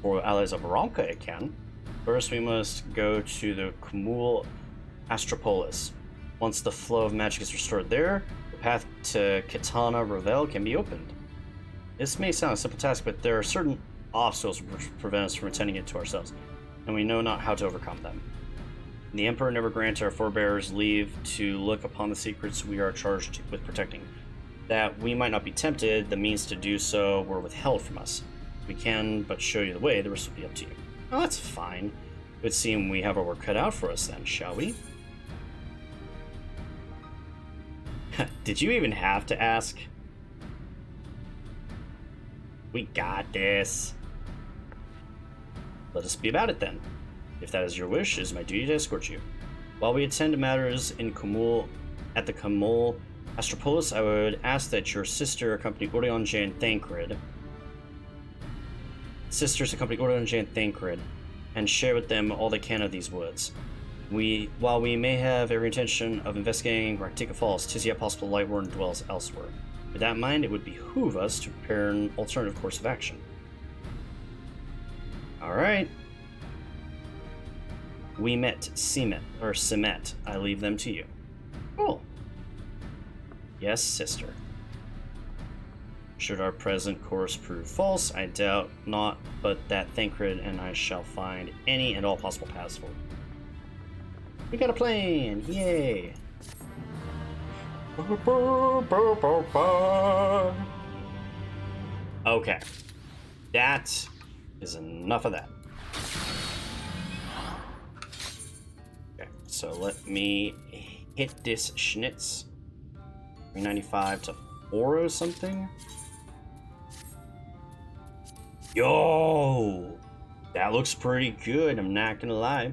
For allies of Aranka, it can. First, we must go to the Kumul Astropolis. Once the flow of magic is restored there, the path to Kitana Revel can be opened. This may sound a simple task, but there are certain obstacles which prevent us from attending it to ourselves, and we know not how to overcome them. The Emperor never granted our forebears leave to look upon the secrets we are charged with protecting. That we might not be tempted, the means to do so were withheld from us. We can but show you the way, the rest will be up to you. Oh, that's fine. It would seem we have our work cut out for us then, shall we? Did you even have to ask? We got this. Let us be about it then. If that is your wish, it is my duty to escort you. While we attend to matters in at the Kumul Astropolis, I would ask that your sister accompany Orionje and Thancred. And share with them all they can of these woods. While we may have every intention of investigating Raktika Falls, 'tis yet possible the Light Warden dwells elsewhere. With that in mind, it would behoove us to prepare an alternative course of action. Alright. We met Semet. I leave them to you. Cool. Yes, sister. Should our present course prove false, I doubt not, but that Thancred and I shall find any and all possible paths forward. We got a plan! Yay! Okay. That is enough of that. Okay, so let me hit this schnitz. 395 to 4 or something. Yo! That looks pretty good, I'm not gonna lie.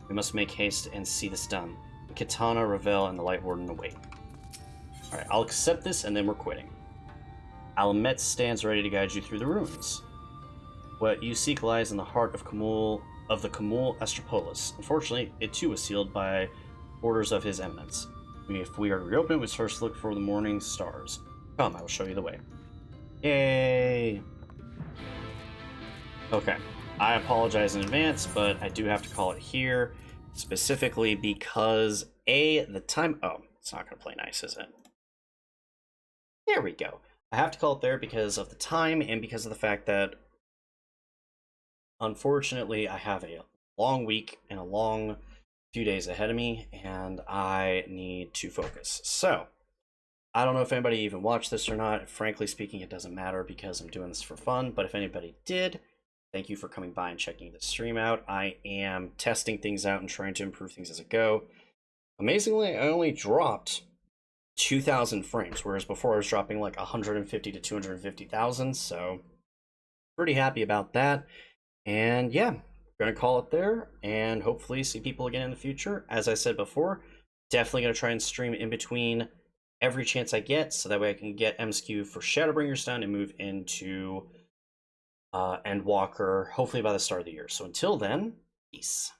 We must make haste and see this done. Kitana, Revel, and the Light Warden await. Alright, I'll accept this and then we're quitting. Alamet stands ready to guide you through the ruins. What you seek lies in the heart of the Kumul Astropolis. Unfortunately, it too was sealed by orders of His Eminence. If we are to reopen it, we must first look for the morning stars. Come, I will show you the way. Yay! Okay, I apologize in advance, but I do have to call it here, specifically because the time... Oh, it's not going to play nice, is it? There we go. I have to call it there because of the time and because of the fact that, unfortunately, I have a long week and a long few days ahead of me, and I need to focus. So, I don't know if anybody even watched this or not. Frankly speaking, it doesn't matter because I'm doing this for fun, but if anybody did, thank you for coming by and checking the stream out. I am testing things out and trying to improve things as I go. Amazingly, I only dropped 2,000 frames, whereas before I was dropping like 150 to 250,000, so pretty happy about that. And yeah, I'm going to call it there and hopefully see people again in the future. As I said before, definitely going to try and stream in between every chance I get, so that way I can get MSQ for Shadowbringers done and move into Endwalker, hopefully by the start of the year. So until then, peace.